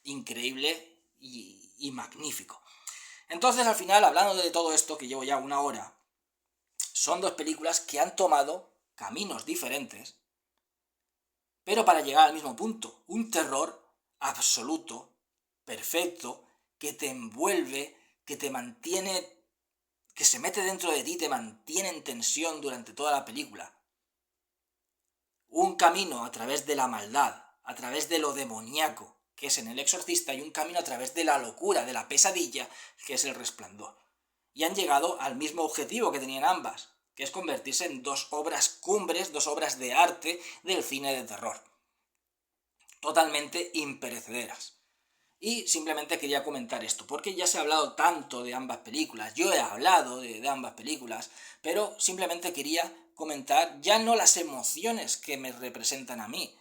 increíble y magnífico. Entonces al final, hablando de todo esto, que llevo ya una hora, son dos películas que han tomado caminos diferentes, pero para llegar al mismo punto. Un terror absoluto, perfecto, que te envuelve, que te mantiene, que se mete dentro de ti, te mantiene en tensión durante toda la película. Un camino a través de la maldad, a través de lo demoníaco, que es en El Exorcista, y un camino a través de la locura, de la pesadilla, que es El Resplandor. Y han llegado al mismo objetivo que tenían ambas, que es convertirse en dos obras cumbres, dos obras de arte del cine de terror. Totalmente imperecederas. Y simplemente quería comentar esto, porque ya se ha hablado tanto de ambas películas, yo he hablado de ambas películas, pero simplemente quería comentar ya no las emociones que me representan a mí,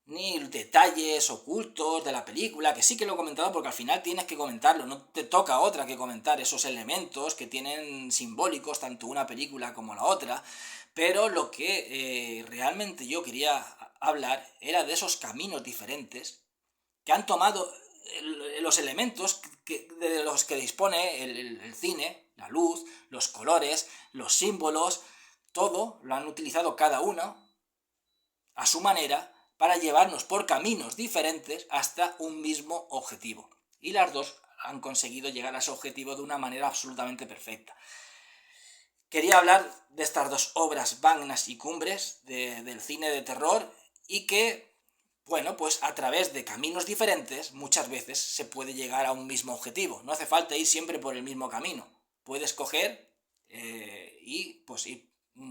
ni detalles ocultos de la película, que sí que lo he comentado porque al final tienes que comentarlo, no te toca otra que comentar esos elementos que tienen simbólicos tanto una película como la otra, pero lo que realmente yo quería hablar era de esos caminos diferentes que han tomado los elementos de los que dispone el cine, la luz, los colores, los símbolos, todo lo han utilizado cada uno a su manera para llevarnos por caminos diferentes hasta un mismo objetivo. Y las dos han conseguido llegar a ese objetivo de una manera absolutamente perfecta. Quería hablar de estas dos obras magnas y cumbres del cine de terror y que, bueno, pues a través de caminos diferentes muchas veces se puede llegar a un mismo objetivo. No hace falta ir siempre por el mismo camino. Puedes coger y pues ir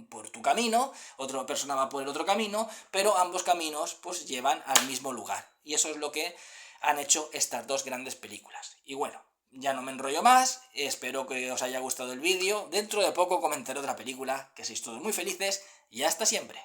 por tu camino, otra persona va por el otro camino, pero ambos caminos pues llevan al mismo lugar. Y eso es lo que han hecho estas dos grandes películas. Y bueno, ya no me enrollo más, espero que os haya gustado el vídeo. Dentro de poco comentaré otra película, que seáis todos muy felices y hasta siempre.